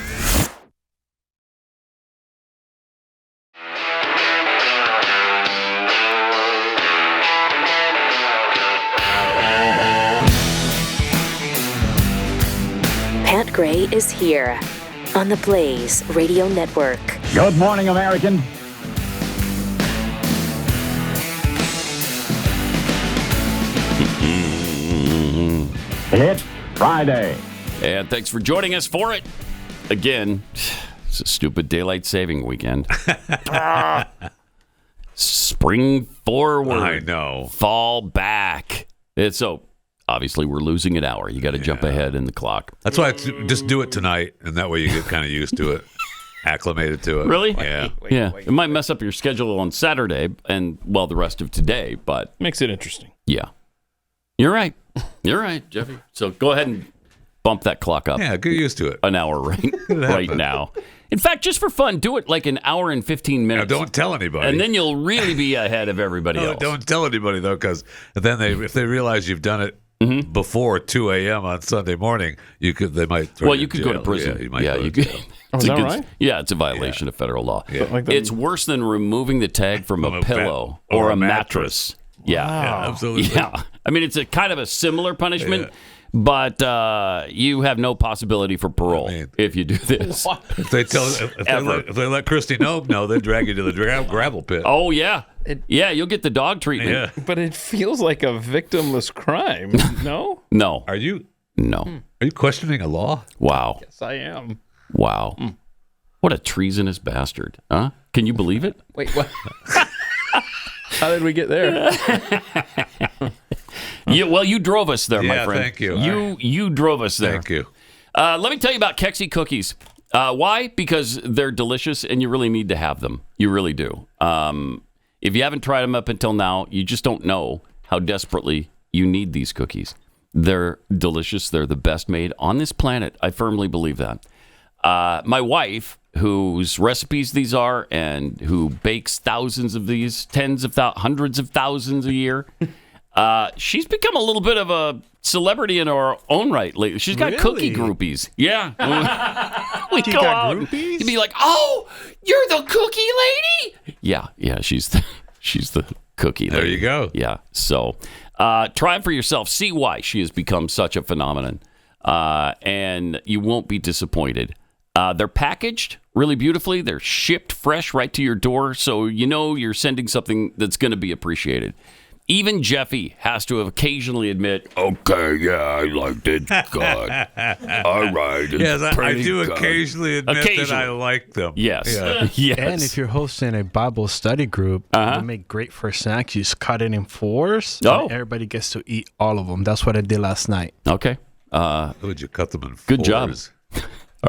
Pat Gray is here on the Blaze Radio Network. Good morning, American. It's Friday. And thanks for joining us for it. Again, it's a stupid daylight saving weekend. Spring forward. I know. Fall back. So obviously we're losing an hour. You got to jump ahead in the clock. That's why just do it tonight, and that way you get kind of used to it, acclimated to it. Really? Yeah. It might mess up your schedule on Saturday and, the rest of today, but... Makes it interesting. Yeah. You're right. You're right, Jeffy. So go ahead and bump that clock up. Yeah, get used to it. An hour right now. In fact, just for fun, do it like an hour and 15 minutes. Now, don't tell anybody. And then you'll really be ahead of everybody else. Don't tell anybody, though, because then if they realize you've done it before 2 a.m. on Sunday morning, they might throw you could in go jail. to prison. Yeah, you might go to jail. Is that right? Yeah, it's a violation of federal law. Yeah. It's worse than removing the tag from a pillow or a mattress. Yeah. Wow. Yeah, absolutely. Yeah. I mean, it's a kind of a similar punishment, but you have no possibility for parole if you do this. If they let Kristi Noem know, they drag you to the gravel pit. Oh, yeah. You'll get the dog treatment. Yeah. But it feels like a victimless crime, no? No. Are you? No. Are you questioning a law? Wow. Yes, I am. Wow. What a treasonous bastard. Huh? Can you believe it? Wait, what? How did we get there? Well, you drove us there, my friend. Thank you. You drove us there. Thank you. Let me tell you about Kexi cookies. Why? Because they're delicious, and you really need to have them. You really do. If you haven't tried them up until now, you just don't know how desperately you need these cookies. They're delicious. They're the best made on this planet. I firmly believe that. My wife, whose recipes these are and who bakes thousands of these, hundreds of thousands a year, she's become a little bit of a celebrity in her own right lately. She's got cookie groupies. Yeah. We go out and you'd be like, oh, you're the cookie lady? Yeah, she's the cookie lady. There you go. Yeah, so try it for yourself. See why she has become such a phenomenon. And you won't be disappointed. They're packaged really beautifully. They're shipped fresh right to your door, so you know you're sending something that's going to be appreciated. Even Jeffy has to occasionally admit, okay, yeah, I liked it. Good. All right. Yes, I do occasionally admit that I like them. Yes. Yeah. Yes. And if you're hosting a Bible study group, they make great for snacks. You just cut it in fours, and everybody gets to eat all of them. That's what I did last night. Okay. Would you cut them in fours? Good job.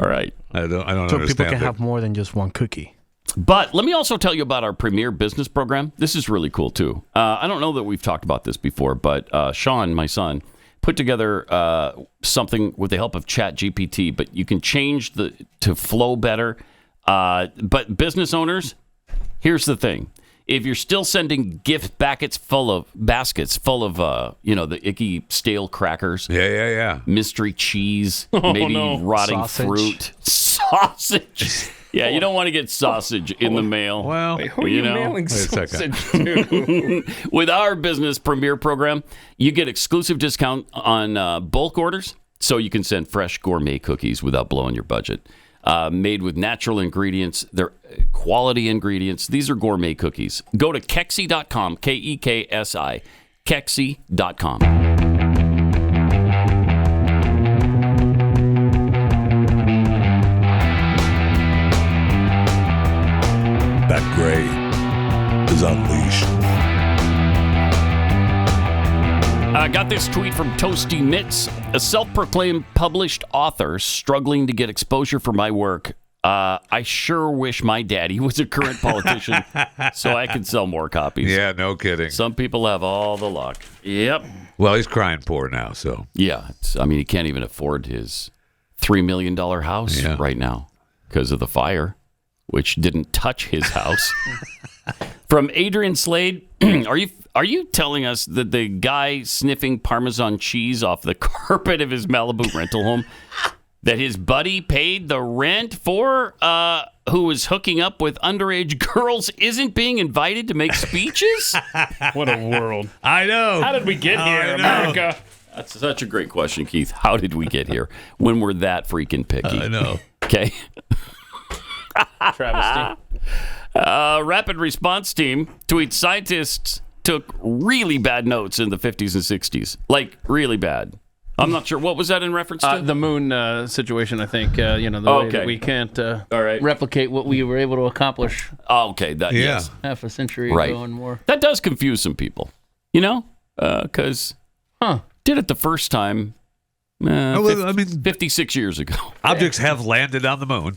All right. I don't So understand people can that. have more than just one cookie. But let me also tell you about our Premier Business Program. This is really cool, too. I don't know that we've talked about this before, but Sean, my son, put together something with the help of ChatGPT, but you can change to flow better. But business owners, here's the thing. If you're still sending gift baskets full of the icky stale crackers, mystery cheese, maybe rotting fruit, sausage. Yeah, you don't want to get sausage in the mail. Well, who are you mailing sausage to? With our Business Premier program, you get exclusive discount on bulk orders, so you can send fresh gourmet cookies without blowing your budget. Made with natural ingredients. They're quality ingredients. These are gourmet cookies. Go to Kexi.com, Kexi, Kexi.com. Pat Gray is unleashed. I got this tweet from Toasty Mitts, a self-proclaimed published author struggling to get exposure for my work. I sure wish my daddy was a current politician so I could sell more copies. Yeah, no kidding. Some people have all the luck. Yep. Well, he's crying poor now, so. Yeah. He can't even afford his $3 million house right now because of the fire, which didn't touch his house. From Adrian Slade, are you telling us that the guy sniffing Parmesan cheese off the carpet of his Malibu rental home that his buddy paid the rent for, who was hooking up with underage girls, isn't being invited to make speeches? What a world. I know. How did we get here, America? That's such a great question, Keith. How did we get here when we're that freaking picky? I know. Okay. Travesty. Rapid response team tweets scientists took really bad notes in the 50s and 60s. Like, really bad. I'm not sure. What was that in reference to? The moon situation, I think. The way that we can't replicate what we were able to accomplish. Oh, okay. Yes. Half a century ago and more. That does confuse some people, because did it the first time 56 years ago. Objects have landed on the moon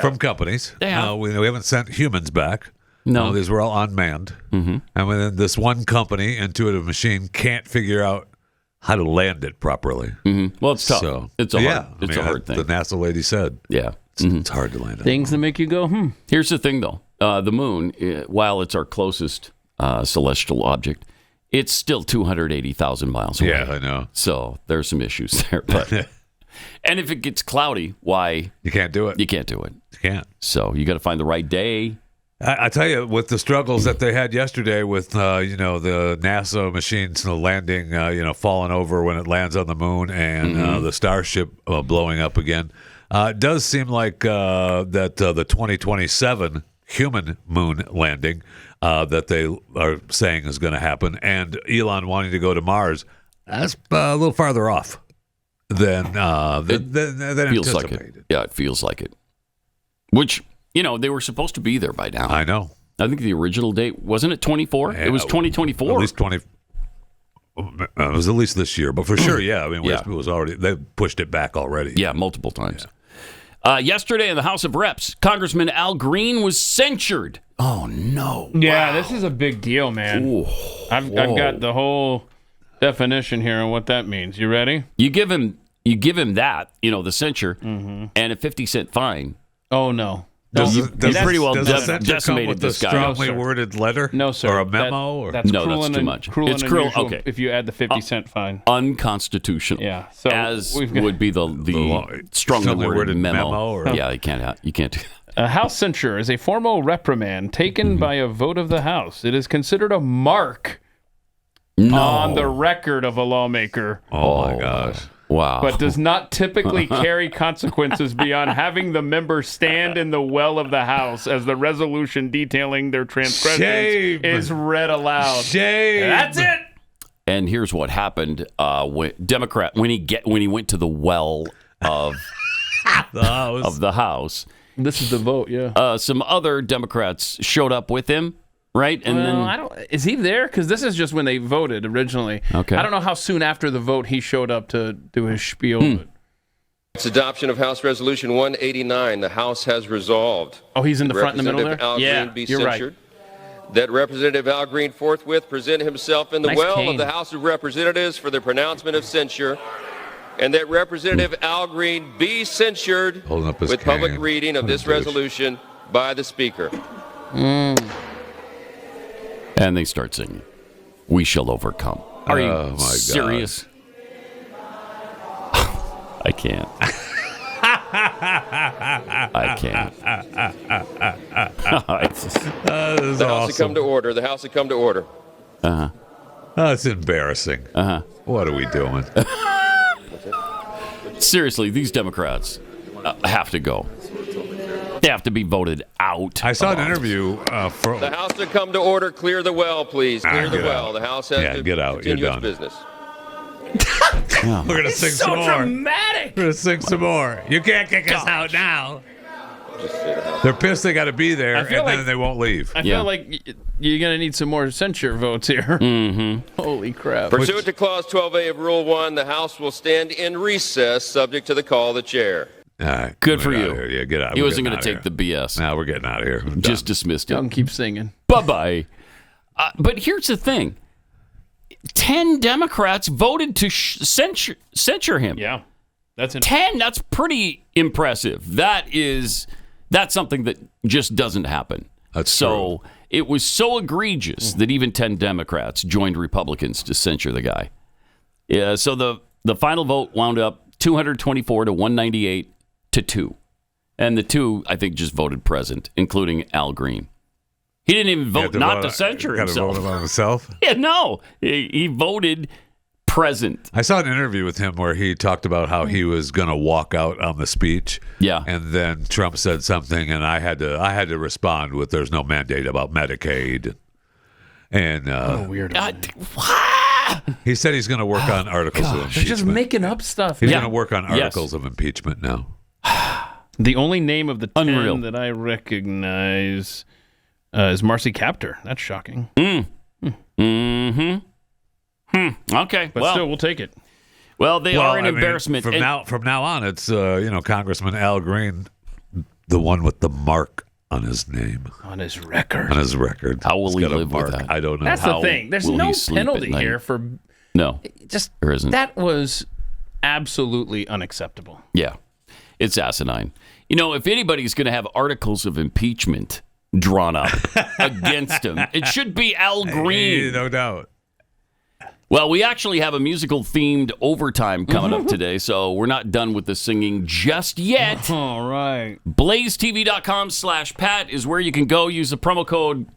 from companies. They have. We haven't sent humans back. No. These were all unmanned. Mm-hmm. And when this one company, Intuitive Machine, can't figure out how to land it properly. Mm-hmm. Well, it's tough. So, it's a hard thing. The NASA lady said. Yeah. It's hard to land it. Things that make you go, Here's the thing, though. The moon, while it's our closest celestial object, it's still 280,000 miles away. Yeah, I know. So there's some issues there. But and if it gets cloudy, why? You can't do it. You can't do it. You can't. So you got to find the right day. I tell you, with the struggles that they had yesterday with, the NASA machines landing, falling over when it lands on the moon and the Starship blowing up again, it does seem like that the 2027 human moon landing that they are saying is going to happen, and Elon wanting to go to Mars, that's a little farther off than feels anticipated. Like it. Yeah, it feels like it. Which, they were supposed to be there by now. I know. I think the original date, wasn't it 24? Yeah, it was 2024. At least 20. It was at least this year, but for sure, yeah. I mean, it was already, they pushed it back already. Yeah, multiple times. Yesterday in the House of Reps, Congressman Al Green was censured. Oh, no. Yeah, this is a big deal, man. Ooh. I've got the whole definition here on what that means. You ready? You give him that, the censure, and a 50-cent fine. Oh, no. You've pretty well decimated this guy. Strongly worded letter? No, sir. Or a memo? That's no, cruel that's too and, much. Cruel it's and cruel. unusual Okay. if you add the 50-cent fine. Unconstitutional. Yeah. So would be the strongly worded memo. Yeah, you can't do that. House censure is a formal reprimand taken by a vote of the House. It is considered a mark on the record of a lawmaker. Oh my gosh. Wow. But does not typically carry consequences beyond having the member stand in the well of the House as the resolution detailing their transgressions is read aloud. Shame. That's it. And here's what happened when he went to the well of the House. This is the vote, yeah. Some other Democrats showed up with him, right? And is he there? Because this is just when they voted originally. Okay. I don't know how soon after the vote he showed up to do his spiel. But... It's adoption of House Resolution 189. The House has resolved. Oh, he's in the front in the middle there? Al Green be you're censured. Right. That Representative Al Green forthwith present himself in the Nice well cane. of the House of Representatives for the pronouncement of censure. And that Representative Al Green be censured with public reading of this resolution by the Speaker. And they start singing, "We shall overcome." Are you serious? I can't. I can't. The House has come to order. The House has come to order. Uh-huh. That's embarrassing. Uh-huh. What are we doing? Seriously, these Democrats have to go. They have to be voted out. I saw an interview for... The House to come to order. Clear the well, please. Clear the well. The House has to get out. continue You're its done. business. Yeah. We're going to sing some more. Dramatic. We're going to sing some more. You can't kick us out now. They're pissed they got to be there, and then they won't leave. I feel like you're going to need some more censure votes here. Mm-hmm. Holy crap. Pursuant to Clause 12A of Rule 1, the House will stand in recess subject to the call of the chair. All right. Good for you. Yeah, get out. He wasn't going to take the BS. No, we're getting out of here. Just dismissed it. Don't keep singing. Bye-bye. But here's the thing. 10 Democrats voted to censure him. Yeah. That's 10, that's pretty impressive. That's something that just doesn't happen. That's so true. It was so egregious that even 10 Democrats joined Republicans to censure the guy. Yeah, so the final vote wound up 224 to 198 to 2. And the 2, I think, just voted present, including Al Green. He didn't even vote not to censure himself. Vote on himself? Yeah, no. He voted present. I saw an interview with him where he talked about how he was going to walk out on the speech. Yeah. And then Trump said something, and I had to respond with, "There's no mandate about Medicaid." And weird. He said he's going to work on articles of impeachment. They're just making up stuff. He's going to work on articles of impeachment now. The only name of the 10 that I recognize is Marcy Kaptur. That's shocking. Mm-hmm. Okay. But still, we'll take it. Well, they are an embarrassment. From now on, it's Congressman Al Green, the one with the mark on his name. On his record. On his record. How will he live with that? I don't know. That's the thing. There's no penalty here for... No, there isn't. That was absolutely unacceptable. Yeah. It's asinine. If anybody's going to have articles of impeachment drawn up against him, it should be Al Green. No doubt. Well, we actually have a musical-themed overtime coming up today, so we're not done with the singing just yet. All right. BlazeTV.com/Pat is where you can go. Use the promo code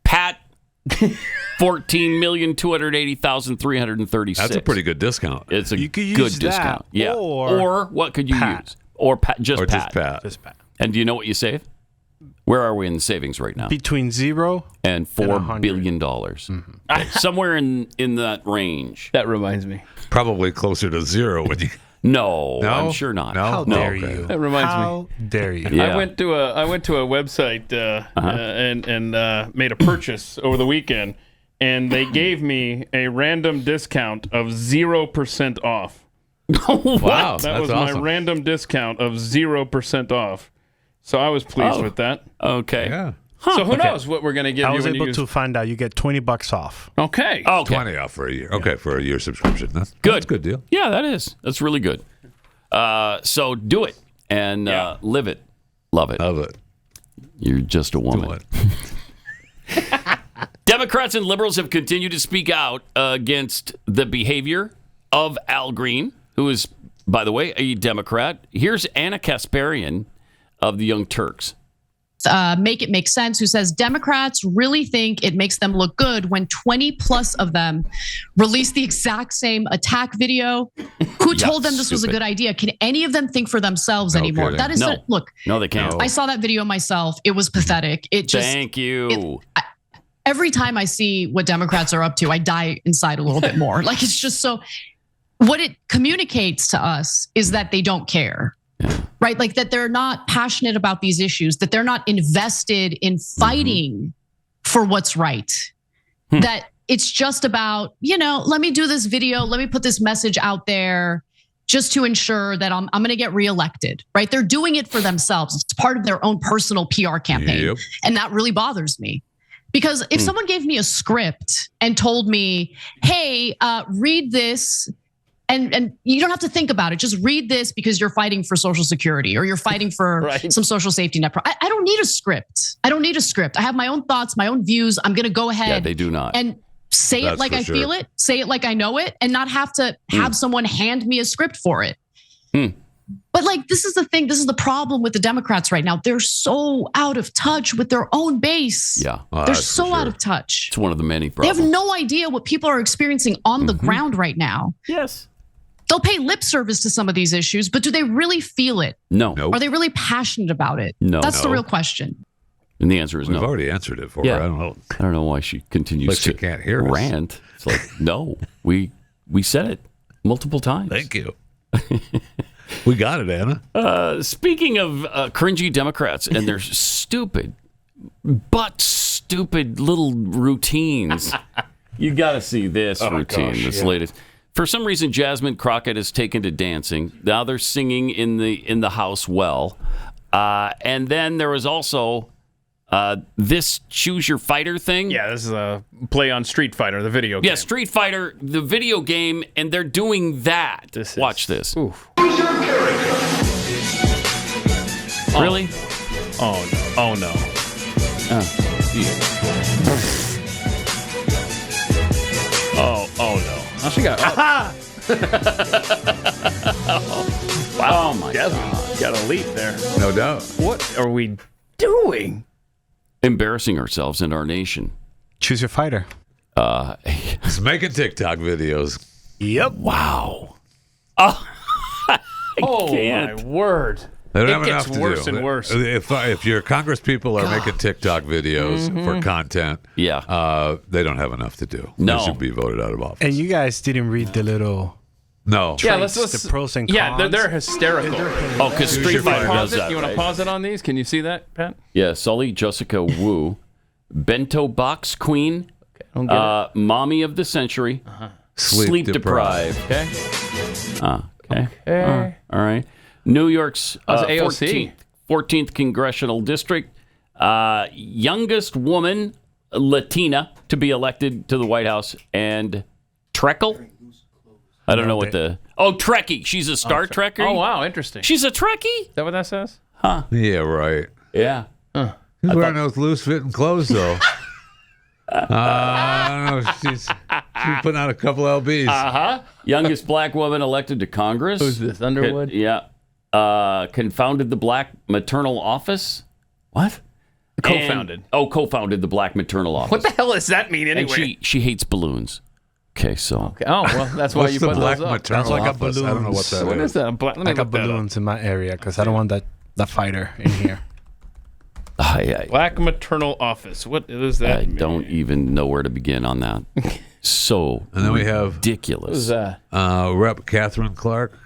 PAT. 14,280,336. That's a pretty good discount. It's a good use discount. That, yeah. Or what could you use? Or just Pat. Just Pat. And do you know what you save? Where are we in savings right now? Between $0 and $4 billion. Somewhere in that range. That reminds me. Probably closer to 0 when you No, No? I'm sure not. No? How dare okay. you? That reminds me. How dare you? Yeah. I went to a website and made a purchase over the weekend, and they gave me a random discount of 0% off. Wow, That was my random discount of 0% off. So I was pleased with that. Okay. Yeah. So who knows what we're going to give I you was when you able use... to find out you get $20 off. Okay. Okay. 20 off for a year. Okay, for a year subscription. That's Good. a good deal. Yeah, that is. That's really good. So do it and live it. Love it. Love it. You're just a woman. Democrats and liberals have continued to speak out against the behavior of Al Green, who is, by the way, a Democrat. Here's Anna Kasparian of the Young Turks. Make It Make Sense, who says Democrats really think it makes them look good when 20 plus of them release the exact same attack video. Who told them this was a good idea? Can any of them think for themselves anymore? kidding. That is look. No, they can't. I saw that video myself. It was pathetic. It just Thank you. every time I see what Democrats are up to, I die inside a little bit more. Like it's just so. What it communicates to us is that they don't care. Right? Like that they're not passionate about these issues, that they're not invested in fighting for what's right. That it's just about, let me do this video, let me put this message out there just to ensure that I'm going to get reelected, right? They're doing it for themselves. It's part of their own personal PR campaign. Yep. And that really bothers me. Because if someone gave me a script and told me, hey, read this, and you don't have to think about it. Just read this because you're fighting for Social Security or you're fighting for some social safety net. I don't need a script. I don't need a script. I have my own thoughts, my own views. I'm going to go ahead. Yeah, they do not. And say it like I feel it, say it like I know it, and not have to have someone hand me a script for it. But like, this is the thing. This is the problem with the Democrats right now. They're so out of touch with their own base. Yeah. They're so out of touch. It's one of the many They problems. have no idea what people are experiencing on the ground right now. Yes. They'll pay lip service to some of these issues, but do they really feel it? No. Are they really passionate about it? No. That's the real question. And the answer is no. We've already answered it for her. I don't know. Why she continues But to she can't hear us. rant. It's like, no, we said it multiple times. Thank you. We got it, Anna. Speaking of cringy Democrats and their stupid little routines, you got to see this routine, this latest. For some reason, Jasmine Crockett has taken to dancing. Now they're singing in the house well. And then there was also this Choose Your Fighter thing. Yeah, this is a play on Street Fighter, the video game. Yeah, Street Fighter, the video game, and they're doing that. Watch this. Oof. Really? Oh no. Oh no. Oh, she got up. Wow. Oh my Jasmine God. got a leap there. No doubt. What are we doing? Embarrassing ourselves and our nation. Choose your fighter. It's making TikTok videos. Yep. Wow. Oh can't. my word. They don't It have enough gets to worse do. and worse. If your Congress people are making TikTok videos for content, they don't have enough to do. No. They should be voted out of office. And you guys didn't read the little No. Yeah, traits, the pros and cons. Yeah, they're hysterical. Oh, because Street Fighter does that. You want to pause it on these? Can you see that, Pat? Yeah, Sully, Jessica Wu, Bento Box Queen, Don't get it. Mommy of the Century, Sleep Deprived. Okay. Okay. All right. New York's AOC. 14th Congressional District, youngest woman, Latina, to be elected to the White House, and Treckle? I don't know what the... Oh, Trekkie. She's a Star Trekker. Oh, wow. Interesting. She's a Trekkie? Is that what that says? Huh. Yeah, right. Yeah. She's wearing those loose-fitting clothes, though. I don't know. She's putting out a couple LBs. Youngest black woman elected to Congress. Who's this, Underwood? Yeah. Confounded the Black Maternal Office. What? Co-founded. Co-founded the Black Maternal Office. What the hell does that mean anyway? And she hates balloons. Okay, so. Okay. Oh, well, that's why you put those up. That's like a balloon. I don't know what that What is. is that? Let me I got look that up. balloons in my area because I don't want that fighter in here. Black maternal office. What does that I mean? don't even know where to begin on that. So and then we have ridiculous. Rep. Catherine Clark.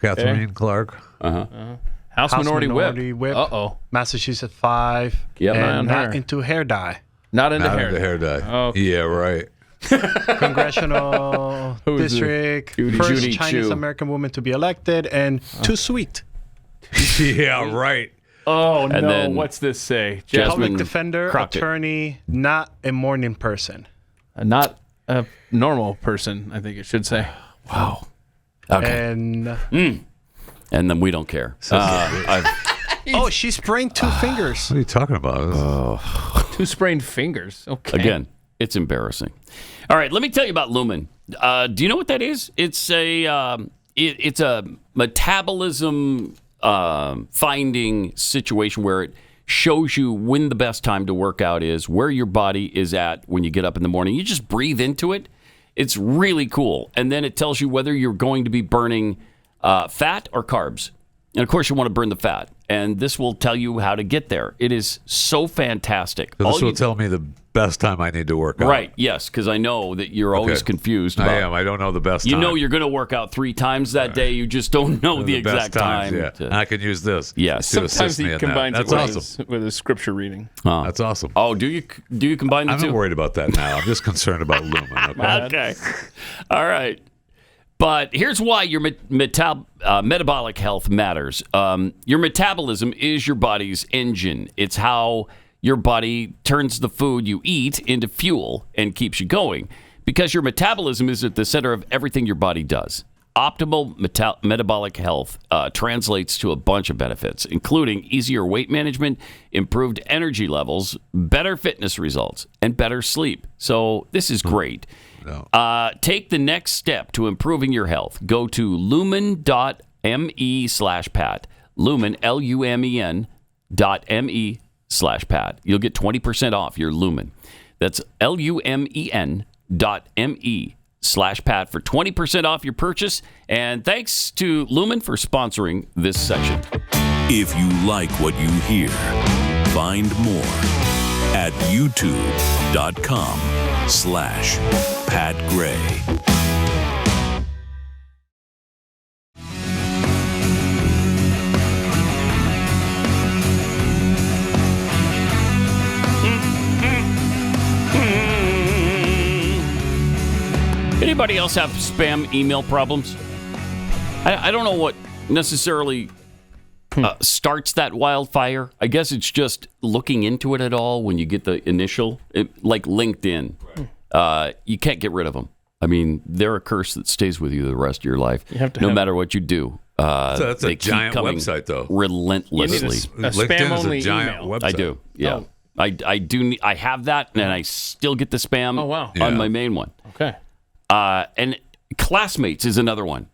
House Minority Whip. Uh-oh. Massachusetts 5. Yep. And not into hair dye. Not into hair dye. Oh. Yeah, right. Congressional district. First Judy Chinese Chu. American woman to be elected, and too sweet. Yeah, right. Oh, And no. then What's this say? Public defender, Crockett. attorney, not a morning person. Not a normal person, I think it should say. Wow. Okay. And then we don't care. she sprained 2 fingers. What are you talking about? 2 sprained fingers. Okay. Again, it's embarrassing. All right, let me tell you about Lumen. Do you know what that is? It's a it's a metabolism finding situation where it shows you when the best time to work out is, where your body is at when you get up in the morning. You just breathe into it. It's really cool. And then it tells you whether you're going to be burning fat or carbs. And of course, you want to burn the fat. And this will tell you how to get there. It is so fantastic. So this will tell me the best time I need to work out. Right, yes, because I know that you're always confused. I am. I don't know the best time. You know you're going to work out 3 times that day. You just don't know the exact best times, time. I can use this. Yes. to assist Sometimes me he in combines that. it That's with, awesome. with a scripture reading. That's awesome. Oh, do you combine the I'm two? not worried about that now. I'm just concerned about Lumen. Okay. All right. But here's why your metabolic health matters. Your metabolism is your body's engine. It's how your body turns the food you eat into fuel and keeps you going. Because your metabolism is at the center of everything your body does. Optimal metabolic health translates to a bunch of benefits, including easier weight management, improved energy levels, better fitness results, and better sleep. So this is great. Take the next step to improving your health. Go to lumen.me/Pat. Lumen, LUMEN.me/Pat. You'll get 20% off your Lumen. That's LUMEN.me/Pat for 20% off your purchase. And thanks to Lumen for sponsoring this section. If you like what you hear, find more at youtube.com/Pat Gray. Anybody else have spam email problems? I don't know what necessarily starts that wildfire. I guess it's just looking into it at all when you get the initial, like LinkedIn. You can't get rid of them. I mean, they're a curse that stays with you the rest of your life, no matter what you do. That's a giant website, though. Relentlessly. You need a spam-only giant email. website. I do, yeah. Oh. I do. I have that, and I still get the spam on my main one. Okay. And Classmates is another one.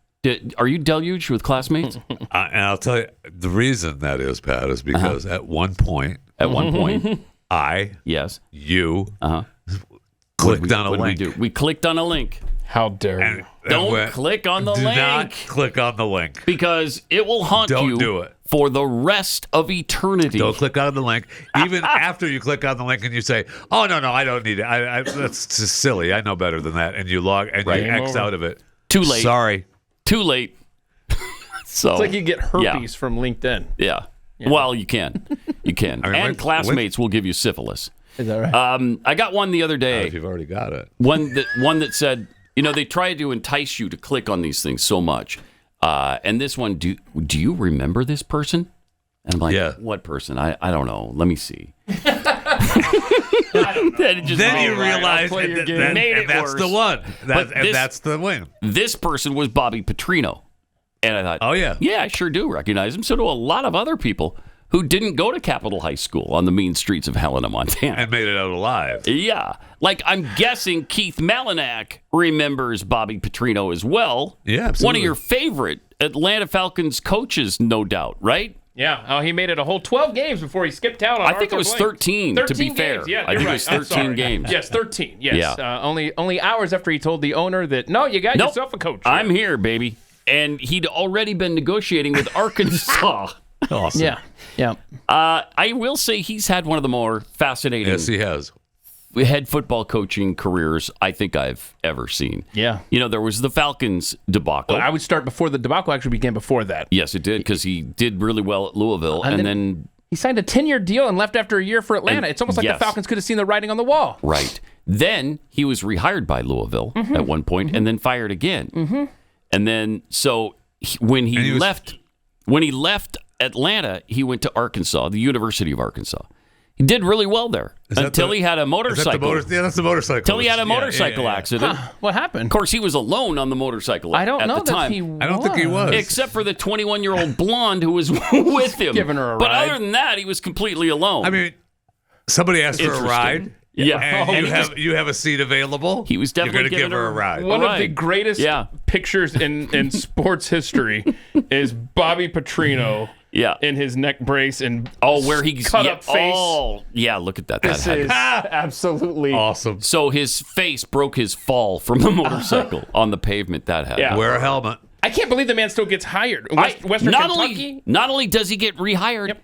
Are you deluged with Classmates? And I'll tell you, the reason that is, Pat, is because at one point, you clicked on a link. We clicked on a link. How dare you? Don't click on the link. Do not click on the link. Because it will haunt you Don't do it. for the rest of eternity. Don't click on the link. Even after you click on the link and you say, oh, no, I don't need it. That's just silly. I know better than that. And you log and you X out of it. Too late. Sorry. Too late. So it's like you get herpes from LinkedIn. Yeah. Well, you can. You can. And Classmates will give you syphilis. Is that right? I got one the other day. If you've already got it. One that said, they try to entice you to click on these things so much. And this one, do you remember this person? And I'm like, what person? I don't know. Let me see. Then you realize that's the one. That's the win. This person was Bobby Petrino. And I thought, oh, yeah, I sure do recognize him. So do a lot of other people who didn't go to Capitol High School on the mean streets of Helena, Montana. And made it out alive. Yeah. Like, I'm guessing Keith Malinak remembers Bobby Petrino as well. Yeah, absolutely. One of your favorite Atlanta Falcons coaches, no doubt, right? Yeah. Oh, he made it a whole 12 games before he skipped out on I think it was 13, to be fair. Yeah, I think it was 13 games. Yes, 13. Yes. Yeah. Only hours after he told the owner that, no, you got yourself a coach. I'm here, baby. And he'd already been negotiating with Arkansas. Awesome. Yeah. I will say he's had one of the more fascinating. Yes, he has. Head football coaching careers I think I've ever seen. Yeah. There was the Falcons debacle. Well, I would start before the debacle actually began before that. Yes, it did, because he did really well at Louisville. And then he signed a 10-year deal and left after a year for Atlanta. It's almost like the Falcons could have seen the writing on the wall. Right. Then he was rehired by Louisville at one point and then fired again. And then, when he left Atlanta, he went to Arkansas, the University of Arkansas. He did really well there until he had a motorcycle. That's the motorcycle. Until he had a motorcycle accident. Huh, what happened? Of course, he was alone on the motorcycle I don't at know the that time. he was. I don't think he was. Except for the 21-year-old blonde who was with him. Giving her a but ride. other than that, he was completely alone. I mean, somebody asked for a ride. Yeah. And you have a seat available. He was definitely You're going to give her a ride. One of the greatest pictures in sports history is Bobby Petrino in his neck brace and where he's cut up face. Look at that. This is absolutely awesome. So his face broke his fall from the motorcycle on the pavement. That happened. Yeah. Wear a helmet. I can't believe the man still gets hired. Western Kentucky. Not only does he get rehired,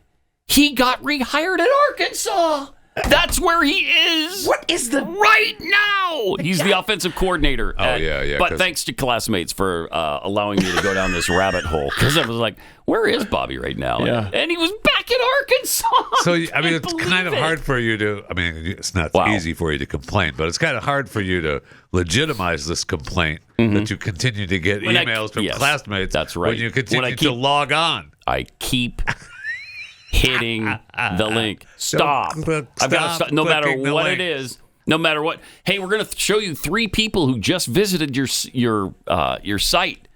he got rehired at Arkansas. That's where he is. What is the right now? He's the offensive coordinator. But thanks to classmates for allowing me to go down this rabbit hole, because I was like, "Where is Bobby right now?" Yeah. And he was back in Arkansas. So I mean, it's kind of hard for you to. I mean, it's not easy for you to complain, but it's kind of hard for you to legitimize this complaint that you continue to get emails from classmates. That's right. When you continue to log on, I keep hitting the link. Stop. I've got to stop. No matter what it is. No matter what. Hey, we're going to show you 3 people who just visited your site,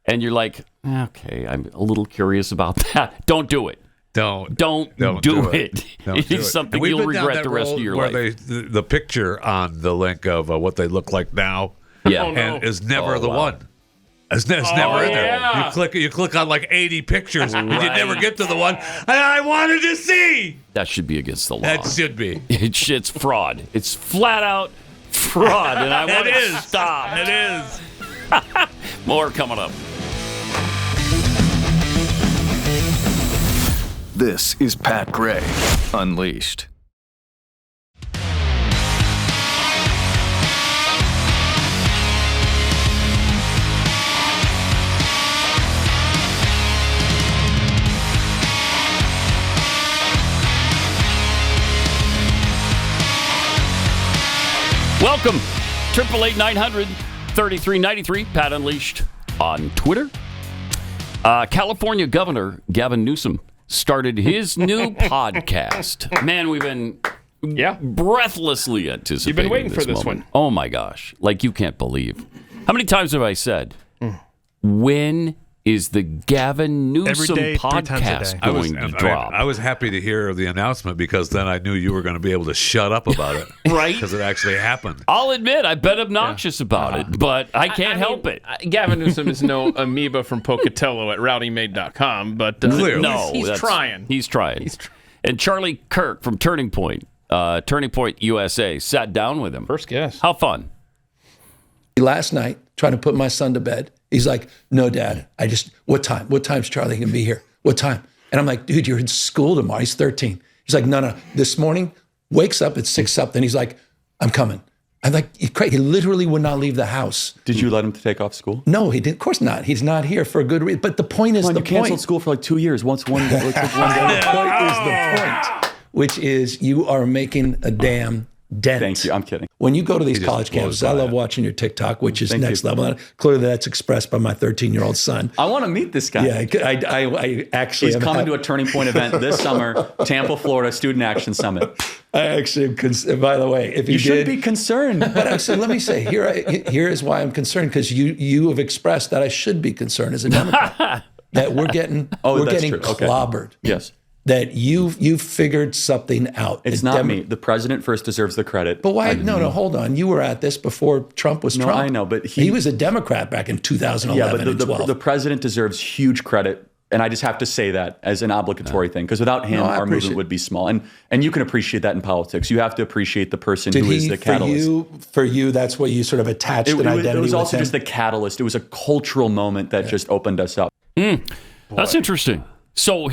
and you're like, okay, I'm a little curious about that. Don't do it. Don't do it. It is something you'll regret the rest of your life. The picture on the link of what they look like now, and is never the one. It's never in there. Yeah. You click on like 80 pictures, and you never get to the one I wanted to see. That should be against the law. That should be. It's fraud. It's flat out fraud, and I want to stop. It is. More coming up. This is Pat Gray Unleashed. Welcome. 888-900-3393. Pat Unleashed on Twitter. California Governor Gavin Newsom started his new podcast. Man, we've been breathlessly anticipating. You've been waiting for this moment. one. Oh my gosh. Like you can't believe. How many times have I said, when is the Gavin Newsom podcast going to drop? I was happy to hear the announcement, because then I knew you were going to be able to shut up about it. Right? Because it actually happened. I'll admit, I've been obnoxious about it, but I can't help it. Gavin Newsom is no amoeba from Pocatello at rowdymaid.com, but he's trying. He's trying. And Charlie Kirk from Turning Point USA, sat down with him. First guest. How fun. Last night, trying to put my son to bed, he's like, "No, Dad, what time? What time's Charlie going to be here? What time?" And I'm like, "Dude, you're in school tomorrow." He's 13. He's like, No. This morning, wakes up at 6 something. He's like, "I'm coming." I'm like, Craig, he literally would not leave the house. Did you let him take off school? No, he did. Of course not. He's not here for a good reason. But the point is you canceled school for like 2 years. One day. The point is the point, which is you are making a damn dent. Thank you. I'm kidding. When you go to these college campuses, I love watching your TikTok, which is next level. Clearly, that's expressed by my 13-year-old son. I want to meet this guy. Yeah, I actually. He's coming to a Turning Point event this summer, Tampa, Florida, Student Action Summit. I actually am by the way, if you should be concerned. But actually, let me say, here is why I'm concerned, because you have expressed that I should be concerned as a Democrat. That we're getting clobbered. Okay. Yes. That you've figured something out. It's not me. The president first deserves the credit. But why? No, hold on. You were at this before Trump was Trump. No, I know, but he was a Democrat back in 2011 and 12. The president deserves huge credit, and I just have to say that as an obligatory thing, because without him, our movement would be small. And you can appreciate that in politics. You have to appreciate the person who is the catalyst. For you, that's what you sort of attached an identity with. It was also just the catalyst. It was a cultural moment that just opened us up. That's interesting. So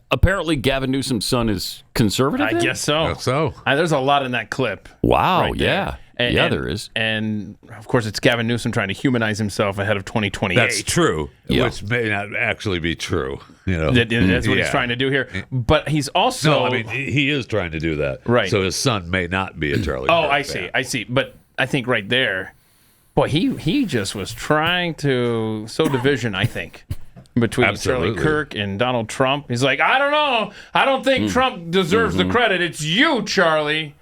apparently Gavin Newsom's son is conservative? I guess so. So there's a lot in that clip. Wow, right there. There is. And, of course, it's Gavin Newsom trying to humanize himself ahead of 2028. That's true, which may not actually be true. That's what he's trying to do here. But he's also... No, I mean, he is trying to do that. Right. So his son may not be a Charlie Oh, Kirk I fan. see. But I think right there, boy, he just was trying to sow division, I think, between Absolutely. Charlie Kirk and Donald Trump. He's like, I don't know. I don't think Trump deserves the credit. It's you, Charlie.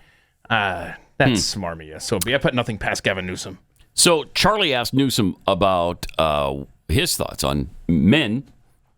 That's smarmy SOB. I put nothing past Gavin Newsom. So Charlie asked Newsom about his thoughts on men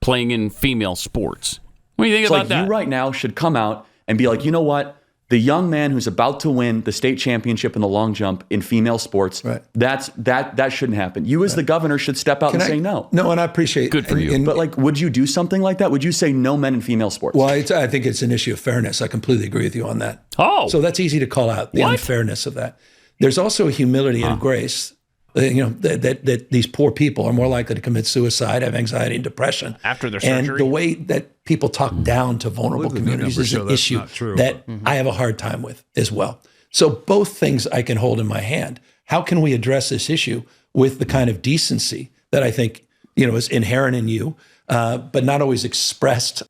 playing in female sports. What do you think about that? You right now should come out and be like, you know what? The young man who's about to win the state championship in the long jump in female sports, that shouldn't happen. You as the governor should step out and say no. No, and I appreciate Good for you. But would you do something like that? Would you say no men in female sports? Well, I think it's an issue of fairness. I completely agree with you on that. Oh. So that's easy to call out, the unfairness of that. There's also a humility and grace, that these poor people are more likely to commit suicide, have anxiety and depression. After their surgery. And the way that people talk down to vulnerable communities is an issue that I have a hard time with as well. So both things I can hold in my hand. How can we address this issue with the kind of decency that I think, is inherent in you, but not always expressed?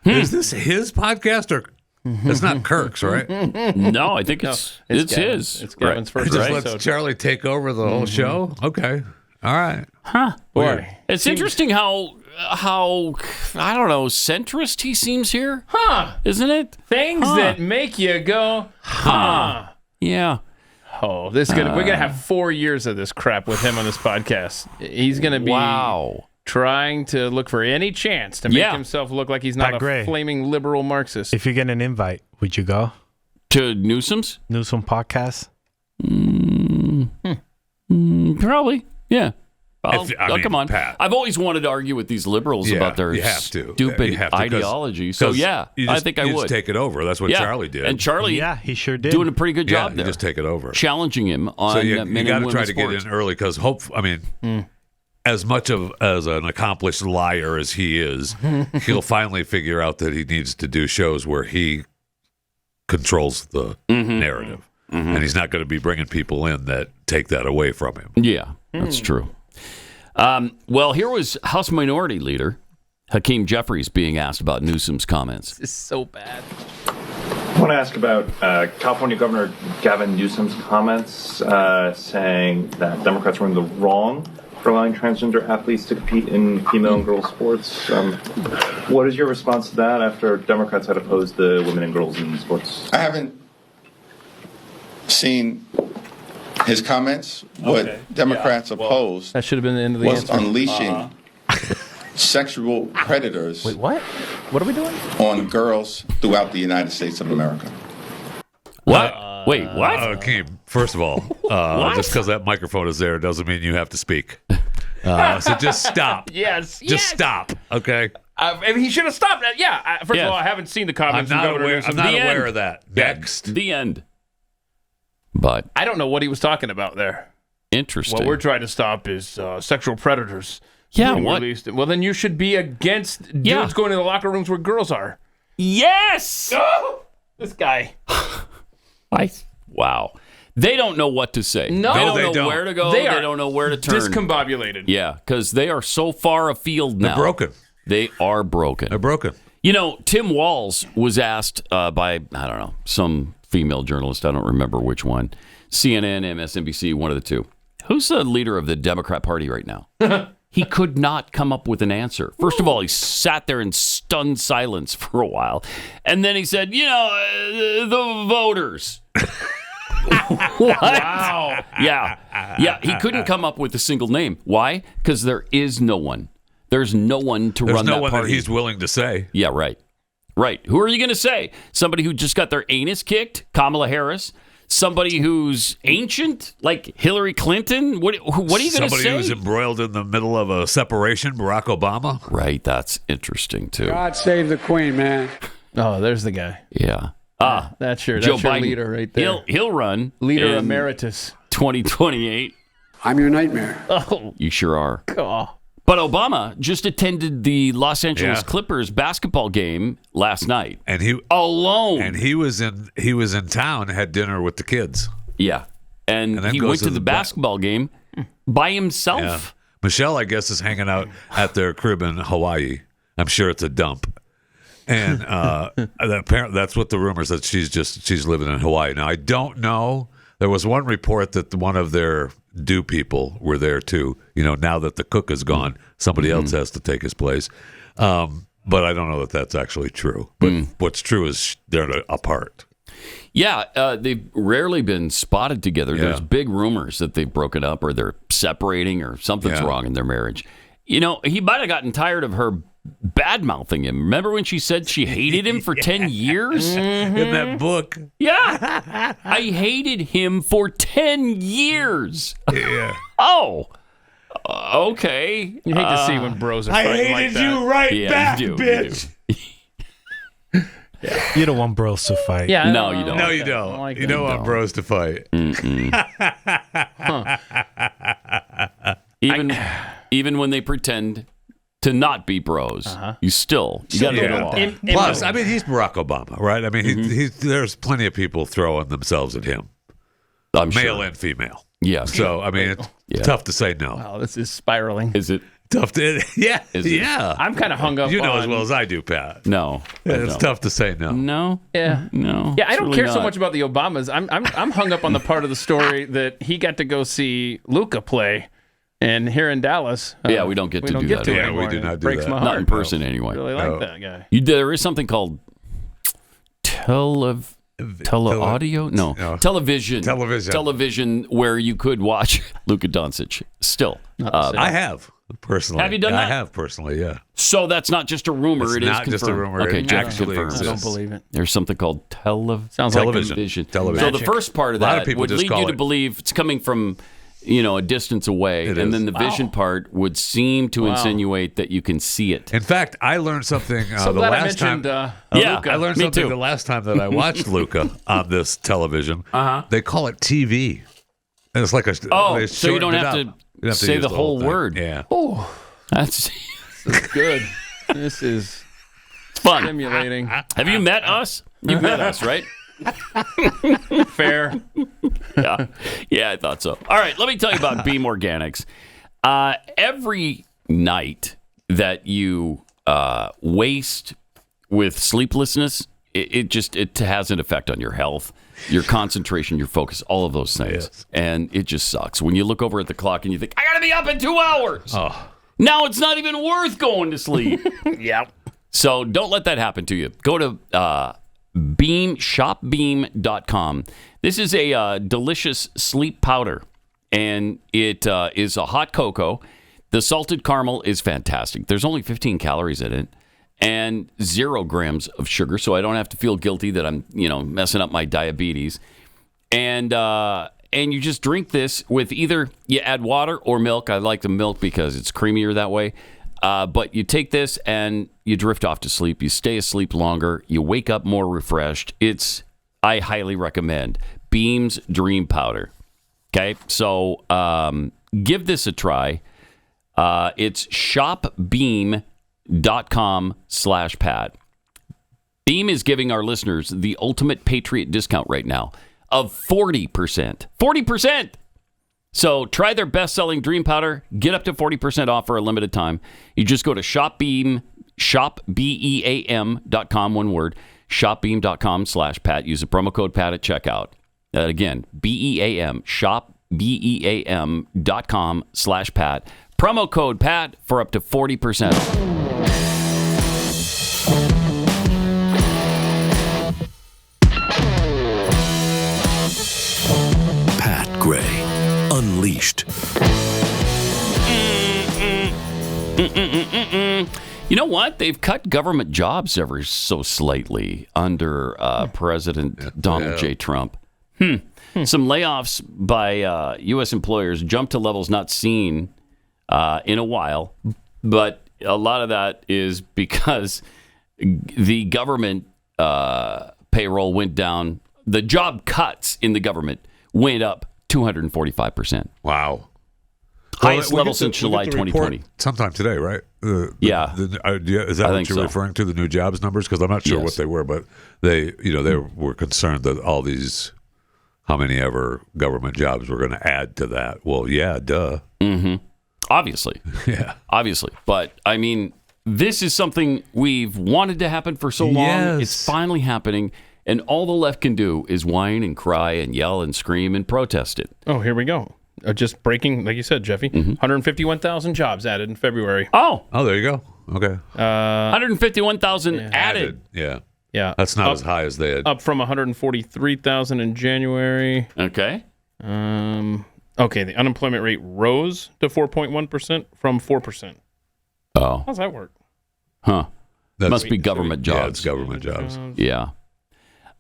Is this his podcast or... It's not Kirk's, right? No, I think it's his. It's Gavin's first He just episode. lets Charlie take over the whole show? Okay. All right. Huh. Boy. It's interesting how I don't know, centrist he seems here. Huh. Isn't it? Things that make you go, huh. Yeah. Oh, we're gonna have 4 years of this crap with him on this podcast. He's gonna be trying to look for any chance to make himself look like he's not a flaming liberal Marxist. If you get an invite, would you go to Newsom's podcast? Probably, yeah. I'll come on. Pat. I've always wanted to argue with these liberals about their stupid ideology. So I think I would. Just take it over. That's what Charlie did. And Charlie, he sure did, doing a pretty good job there. You just take it over, challenging him on. So you men got and to try to sports. get in early because as much as an accomplished liar as he is, he'll finally figure out that he needs to do shows where he controls the narrative, and he's not going to be bringing people in that take that away from him. Yeah, that's true. Well, here was House Minority Leader Hakeem Jeffries being asked about Newsom's comments. This is so bad. I want to ask about California Governor Gavin Newsom's comments saying that Democrats were in the wrong for allowing transgender athletes to compete in female and girls sports. What is your response to that after Democrats had opposed the women and girls in sports? I haven't seen his comments. What Democrats opposed that should have been the end of the was answer. Unleashing sexual predators. Wait, what? What are we doing? On girls throughout the United States of America. What? Wait, what? Hakeem, first of all, just because that microphone is there doesn't mean you have to speak. So just stop. Just stop, okay? He should have stopped. First of all, I haven't seen the comments. I'm not aware of that. Next. The end. But I don't know what he was talking about there. Interesting. What we're trying to stop is sexual predators. Yeah, being what? Released. Well, then you should be against dudes going to the locker rooms where girls are. Yes! Oh, this guy. Wow. They don't know what to say. No, they don't know where to go. They don't know where to turn. Discombobulated. Yeah, because they are so far afield now. They're broken. They are broken. They're broken. You know, Tim Walz was asked by, I don't know, some female journalist, I don't remember which one, CNN, MSNBC, one of the two. Who's the leader of the Democrat Party right now? He could not come up with an answer. First of all, he sat there in stunned silence for a while. And then he said, the voters. What? Wow. Yeah. He couldn't come up with a single name. Why? Because there is no one. There's no one to run that party. There's no one that he's willing to say. Yeah, right. Right. Who are you going to say? Somebody who just got their anus kicked? Kamala Harris? Somebody who's ancient, like Hillary Clinton? What are you going to say? Somebody who's embroiled in the middle of a separation, Barack Obama? Right, that's interesting, too. God save the Queen, man. Oh, there's the guy. Yeah. That's your Joe Biden, leader right there. He'll run. Leader in emeritus. 2028. I'm your nightmare. Oh. You sure are. Oh. But Obama just attended the Los Angeles Clippers basketball game last night, and he alone. And he was in town, had dinner with the kids. Yeah, and he went to the basketball game by himself. Yeah. Michelle, I guess, is hanging out at their crib in Hawaii. I'm sure it's a dump. And apparently that's what the rumors that she's living in Hawaii. Now, I don't know. There was one report that one of their do people were there too. Now that the cook is gone, somebody else has to take his place. But I don't know that that's actually true. But what's true is they're apart. Yeah, they've rarely been spotted together. Yeah. There's big rumors that they've broken up or they're separating or something's wrong in their marriage. He might have gotten tired of her bad-mouthing him. Remember when she said she hated him for 10 years? In that book. Yeah. I hated him for 10 years. Yeah. Oh. Okay. You hate to see when bros are fighting like that. I hated you right back, bitch. Yeah. You don't want bros to fight. Yeah, no, you don't. No, you don't. Like you don't want bros to fight. Even when they pretend to not be bros, you got to get along. Plus, I mean, he's Barack Obama, right? I mean, there's plenty of people throwing themselves at him, male and female. Yeah. So, I mean, it's tough to say no. Wow, this is spiraling. Is it? Tough to, yeah. Is it? Yeah. I'm kind of hung up You know on, as well as I do, Pat. No. It's tough to say no. No. Yeah. No. Yeah, I don't really care so not. much about the Obamas. I'm hung up on the part of the story that he got to go see Luka play. And here in Dallas, yeah, we don't get to do that. Yeah, we do not do breaks that. my heart. Not in person, anyway. I really like that guy. There is something called teleaudio? No. Television. Television where you could watch Luka Doncic still. I have, personally. Have you done that? I have, personally, yeah. So that's not just a rumor. It's it is not confirmed. just a rumor. Okay, It Jeff actually confirms. I don't believe it. There's something called Sounds television. Like television. So the first part of A lot that of people would just lead call you to it- believe it's coming from a distance away, and then the vision part would seem to insinuate that you can see it. In fact, I learned something So the glad I last time. mentioned I learned me something too. the last time that I watched Luca on this television. They call it TV. And it's like a. they so you don't shortened have it up. to say use the whole thing. word. Yeah. Oh, That's good. This is fun. stimulating. Have you met us? You've met us, right? Fair. Yeah, I thought so. All right, let me tell you about Beam Organics. Every night that you waste with sleeplessness, it has an effect on your health, your concentration, your focus, all of those things. Yes. And it just sucks. When you look over at the clock and you think, I got to be up in 2 hours. Oh. Now it's not even worth going to sleep. Yep. So don't let that happen to you. Go to shopbeam.com. This is a delicious sleep powder, and it is a hot cocoa. The salted caramel is fantastic. There's only 15 calories in it and 0 grams of sugar, so I don't have to feel guilty that I'm, messing up my diabetes. And you just drink this with either you add water or milk. I like the milk because it's creamier that way. But you take this and you drift off to sleep. You stay asleep longer. You wake up more refreshed. I highly recommend Beam's Dream Powder. Okay, so give this a try. It's shopbeam.com/Pat. Beam is giving our listeners the ultimate Patriot discount right now of 40%. 40%! So try their best-selling Dream Powder. Get up to 40% off for a limited time. You just go to shopbeam.com, one word, shopbeam.com/Pat. Use the promo code Pat at checkout. Again, BEAM, shopbeam.com/Pat. Promo code Pat for up to 40% off. Pat Gray, Unleashed. You know what? They've cut government jobs ever so slightly under President Donald J. Trump. Some layoffs by U.S. employers jumped to levels not seen in a while, but a lot of that is because the government payroll went down. The job cuts in the government went up 245%. Wow. Highest level since July we'll get the 2020. report sometime today, right? Yeah. Is that I what think you're so. referring to, the new jobs numbers? Because I'm not sure what they were, but they were concerned that all these, how many ever government jobs were going to add to that. Well, yeah, duh. Mm-hmm. Obviously. Yeah. Obviously. But, I mean, this is something we've wanted to happen for so long. Yes. It's finally happening. And all the left can do is whine and cry and yell and scream and protest it. Oh, here we go. Just breaking, like you said, Jeffy, 151,000 jobs added in February. Oh, there you go. Okay. 151,000 added. Yeah. Yeah. That's not as high as they had. Up from 143,000 in January. Okay. Okay, the unemployment rate rose to 4.1% from 4%. Oh. How's that work? Huh. Must be government jobs. Yeah, it's government jobs. Yeah.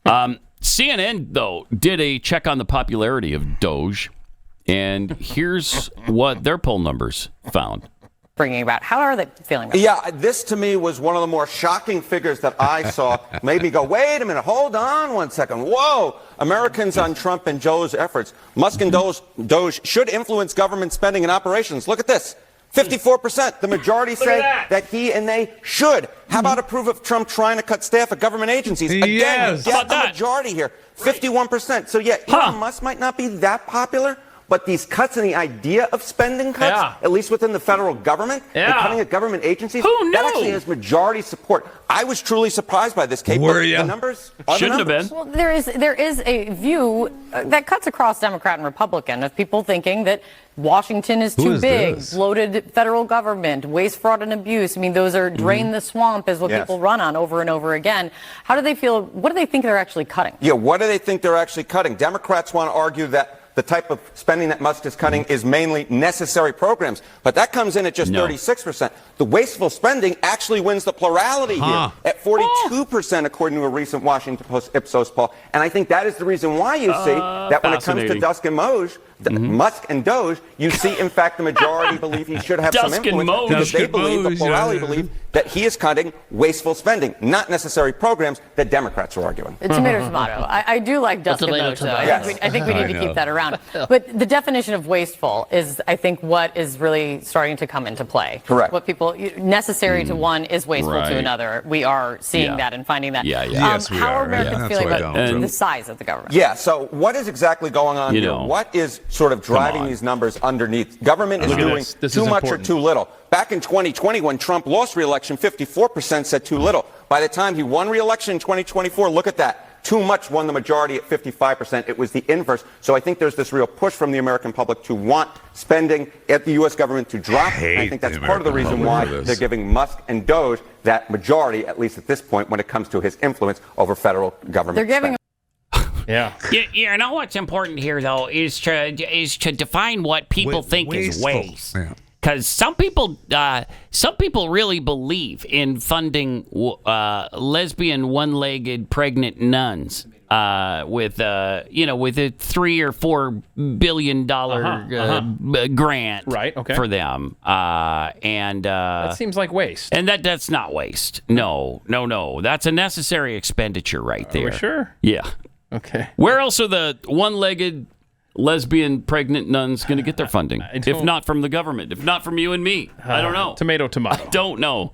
CNN, though, did a check on the popularity of DOGE, and here's what their poll numbers found. Bringing about. How are they feeling about it? Yeah, this to me was one of the more shocking figures that I saw. Made me go, wait a minute, hold on one second. Whoa, Americans on Trump and Joe's efforts. Musk and DOGE should influence government spending and operations. Look at this. 54%. The majority say that he and they should. How about approve of Trump trying to cut staff at government agencies? Again, Yes. you get the majority here. 51%. So yeah, Elon Musk might not be that popular, but these cuts and the idea of spending cuts, at least within the federal government, and cutting at government agencies, that actually has majority support. I was truly surprised by this, Kate. Were you? The numbers are Shouldn't the numbers. Well, there is a view that cuts across Democrat and Republican of people thinking that Washington is too big, bloated federal government, waste, fraud, and abuse. I mean, those are drain the swamp is what people run on over and over again. How do they feel? What do they think they're actually cutting? Yeah, what do they think they're actually cutting? Democrats want to argue that the type of spending that Musk is cutting is mainly necessary programs, but that comes in at just 36%. The wasteful spending actually wins the plurality here at 42%, according to a recent Washington Post Ipsos poll. And I think that is the reason why you see that when it comes to Musk and DOGE, you see, in fact, the majority believe he should have some influence because they believe, the plurality believe, that he is cutting wasteful spending, not necessary programs that Democrats are arguing. Tomato, tomato. I do like Dustin Mose, though. I think we need to keep that around. But the definition of wasteful is, I think, what is really starting to come into play. Correct. What people, necessary to one is wasteful to another. We are seeing that and finding that. Yes, we how are. are Americans feeling about the size of the government? Yeah, so what is exactly going on here? What is sort of driving these numbers underneath? Government is doing too much or too little. Back in 2020, when Trump lost re-election, 54% said too little. By the time he won re-election in 2024, look at that. Too much won the majority at 55%. It was the inverse. So I think there's this real push from the American public to want spending at the U.S. government to drop. And I think that's part of the reason why they're giving Musk and DOGE that majority, at least at this point, when it comes to his influence over federal government. They're giving. Yeah. You know what's important here, though, is to define what people think is waste. Because some people really believe in funding lesbian one-legged pregnant nuns with a $3 or $4 billion grant for them, and that seems like waste. And that's not waste. No, that's a necessary expenditure right there. Are we sure? Yeah. Okay. Where else are the one-legged lesbian pregnant nuns going to get their funding? If not from the government, if not from you and me, I don't know. Tomato, tomato. I don't know.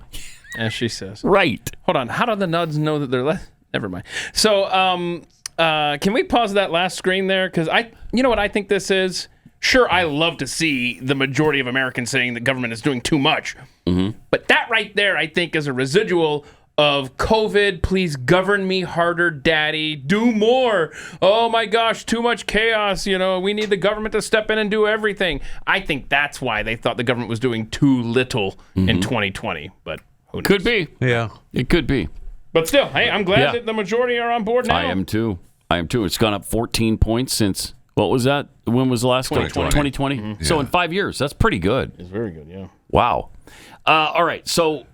As she says. Right. Hold on. How do the nuns know that they're Never mind. So, can we pause that last screen there? Because you know what I think this is? Sure, I love to see the majority of Americans saying the government is doing too much. Mm-hmm. But that right there, I think, is a residual of COVID. Please govern me harder, daddy. Do more. Oh my gosh, too much chaos. We need the government to step in and do everything. I think that's why they thought the government was doing too little in 2020. But who knows? Could be. Yeah. It could be. But still, hey, I'm glad that the majority are on board now. I am too. It's gone up 14 points since, what was that? When was the last 2020? Mm-hmm. So in 5 years, that's pretty good. It's very good, yeah. Wow. All right, so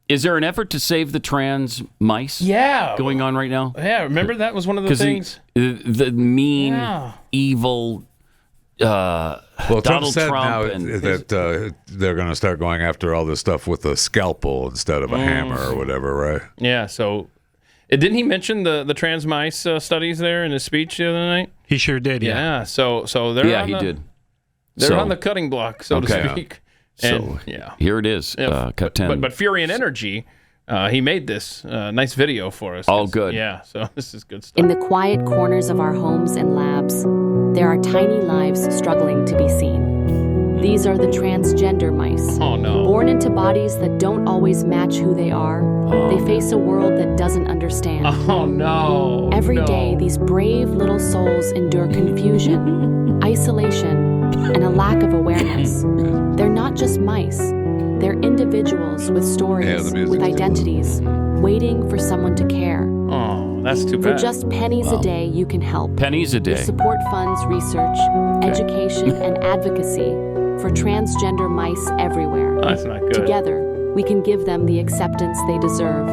is there an effort to save the trans mice going on right now? Yeah, remember that was one of the things? The mean, evil Donald Trump said Trump now that they're going to start going after all this stuff with a scalpel instead of a hammer or whatever, right? Yeah, so didn't he mention the trans mice studies there in his speech the other night? He sure did, yeah. So they're he did. They're on the cutting block, so to speak. And, so here it is, cut 10. But Fury and Energy, he made this nice video for us. Oh, good. Yeah, so this is good stuff. In the quiet corners of our homes and labs, there are tiny lives struggling to be seen. These are the transgender mice. Oh, no. Born into bodies that don't always match who they are, they face a world that doesn't understand. Oh, no. Every day, these brave little souls endure confusion, isolation, and a lack of awareness. They're not just mice. They're individuals with stories, with identities, waiting for someone to care. Oh, that's too bad. For just pennies a day, you can help. Pennies a day. The support funds research, education, and advocacy for transgender mice everywhere. That's not good. Together, we can give them the acceptance they deserve.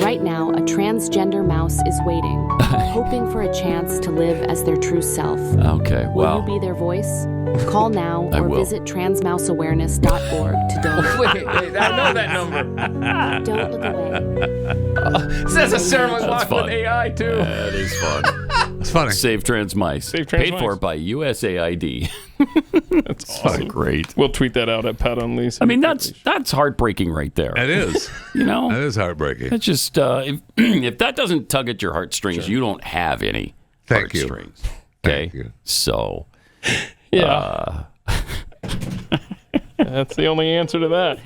Right now, a transgender mouse is waiting, hoping for a chance to live as their true self. Okay, Will you be their voice? Call now or visit transmouseawareness.org to donate. Wait, I know that number. Don't look away. Says a Sarah McLachlan AI, too. That is fun. It's funny. Save Trans Mice. Save Trans Paid Mice. for by USAID. That's awesome. Great. We'll tweet that out at Pat Unleashed. I mean, that's heartbreaking right there. It is. You know? It is heartbreaking. It's just, if that doesn't tug at your heartstrings, you don't have any heartstrings. Okay? Thank you. So, yeah. That's the only answer to that.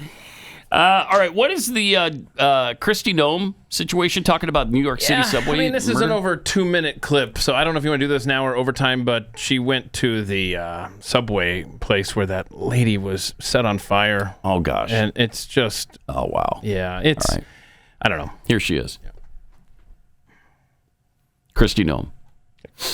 All right, what is the Kristi Noem situation talking about New York City subway? I mean, this is an over 2-minute clip, so I don't know if you want to do this now or overtime, but she went to the subway place where that lady was set on fire. Oh, gosh. And it's just... Oh, wow. Yeah, it's... All right. I don't know. Here she is. Yeah. Kristi Noem.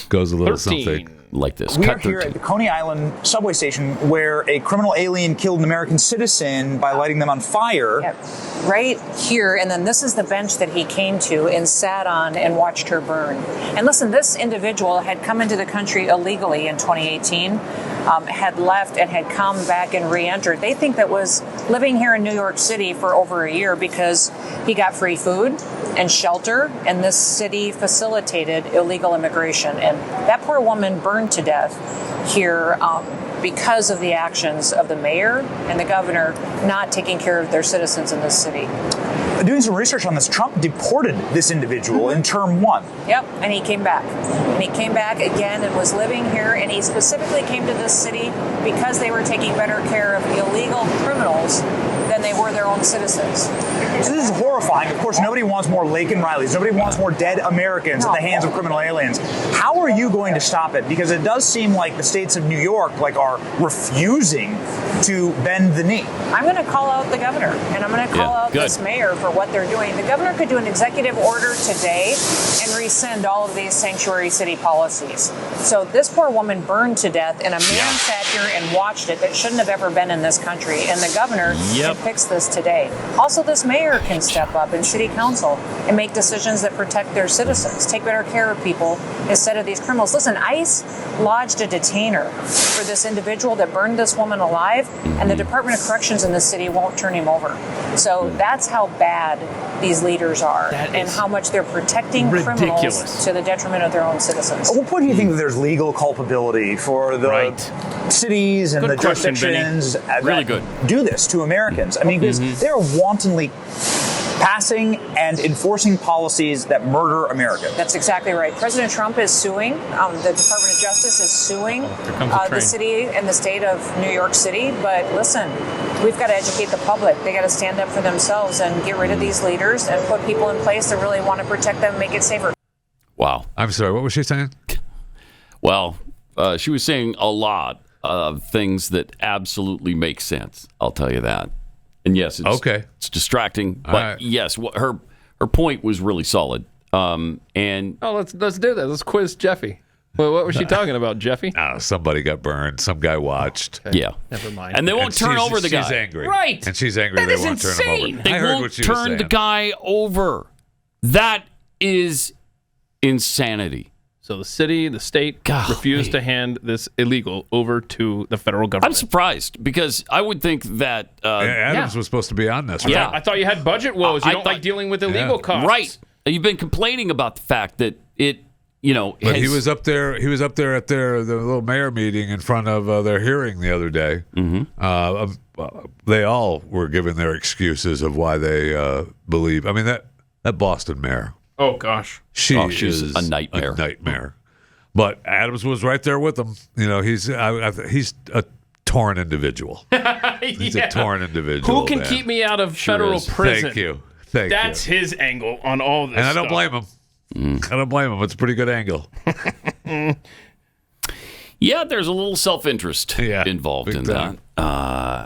Goes a little 13. something like this. We are here at the Coney Island subway station where a criminal alien killed an American citizen by lighting them on fire. Yep. Right here, and then this is the bench that he came to and sat on and watched her burn. And listen, this individual had come into the country illegally in 2018, had left and had come back and re-entered. They think that was living here in New York City for over a year because he got free food and shelter, and this city facilitated illegal immigration. And that poor woman burned to death here because of the actions of the mayor and the governor not taking care of their citizens in this city. Doing some research on this, Trump deported this individual in term 1. Yep, and he came back. And he came back again and was living here, and he specifically came to this city because they were taking better care of illegal criminals than they were their own citizens. So this is horrifying. Of course, nobody wants more Laken Rileys. Nobody wants more dead Americans at the hands of criminal aliens. How are you going to stop it? Because it does seem like the states of New York are refusing to bend the knee. I'm going to call out the governor, and I'm going to call out this mayor for what they're doing. The governor could do an executive order today and rescind all of these sanctuary city policies. So this poor woman burned to death, and a man sat here and watched it that shouldn't have ever been in this country, and the governor can fix this today. Also, this mayor can step up, and city council, and make decisions that protect their citizens, take better care of people instead of these criminals. Listen, ICE lodged a detainer for this individual that burned this woman alive, and the Department of Corrections in the city won't turn him over. So that's how bad these leaders are, and how much they're protecting criminals to the detriment of their own citizens. At what point do you think that there's legal culpability for the cities and the jurisdictions that do this to Americans? I mean, because they're wantonly passing and enforcing policies that murder Americans. That's exactly right. President Trump is suing. The Department of Justice is suing the city and the state of New York City. But listen, we've got to educate the public. They got to stand up for themselves and get rid of these leaders and put people in place that really want to protect them and make it safer. Wow. I'm sorry, what was she saying? Well, she was saying a lot of things that absolutely make sense. I'll tell you that. And yes, it's distracting, but yes, her point was really solid. And let's do that. Let's quiz Jeffy. Well, what was she talking about, Jeffy? Somebody got burned. Some guy watched. Okay. Yeah, never mind. And they won't turn over the guy. She's angry, right? And she's angry. That they won't insane. turn him over. They I heard won't what she was turn saying. the guy over. That is insanity. So the city, the state refused to hand this illegal over to the federal government. I'm surprised because I would think that Adams was supposed to be on this. I thought you had budget woes. You don't like dealing with illegal costs. Right. You've been complaining about the fact that it But he was up there. He was up there at the little mayor meeting in front of their hearing the other day. They all were giving their excuses of why they believe. I mean that Boston mayor. Oh gosh, she's a nightmare. A nightmare. But Adams was right there with him. He's a torn individual. He's a torn individual. Who can keep me out of federal prison? Thank you. That's his angle on all this. And I don't blame him. I don't blame him. It's a pretty good angle. Yeah, there's a little self-interest involved in that.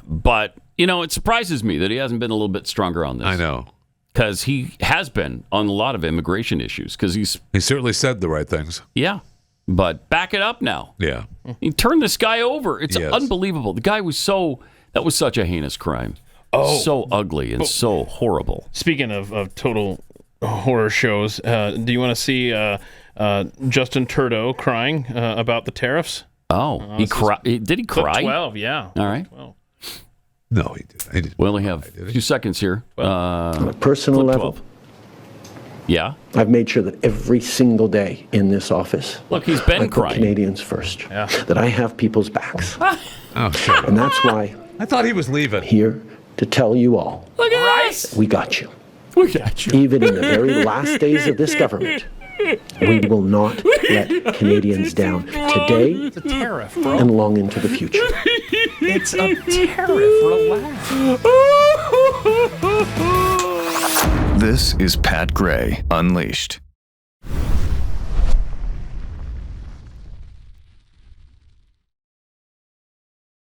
But, it surprises me that he hasn't been a little bit stronger on this. I know. Because he has been on a lot of immigration issues. Because he certainly said the right things. Yeah. But back it up now. Yeah. He turned this guy over. It's unbelievable. The guy was that was such a heinous crime. Oh. So ugly and so horrible. Speaking of total horror shows, do you want to see Justin Trudeau crying about the tariffs? Oh, he cried. Did he cry? 12, yeah. All right. 12. No, he didn't. We only have a few seconds here. On a personal level, 12. Yeah. I've made sure that every single day in this office, look, he's been I put crying. Canadians first. Yeah. That I have people's backs. Oh, sure. And that's why I thought he was leaving. I'm here to tell you all, look at this. We got you. We got you. Even in the very last days of this government, we will not let Canadians down today It's a tariff, bro. and long into the future. It's a tariff. Relax. This is Pat Gray Unleashed.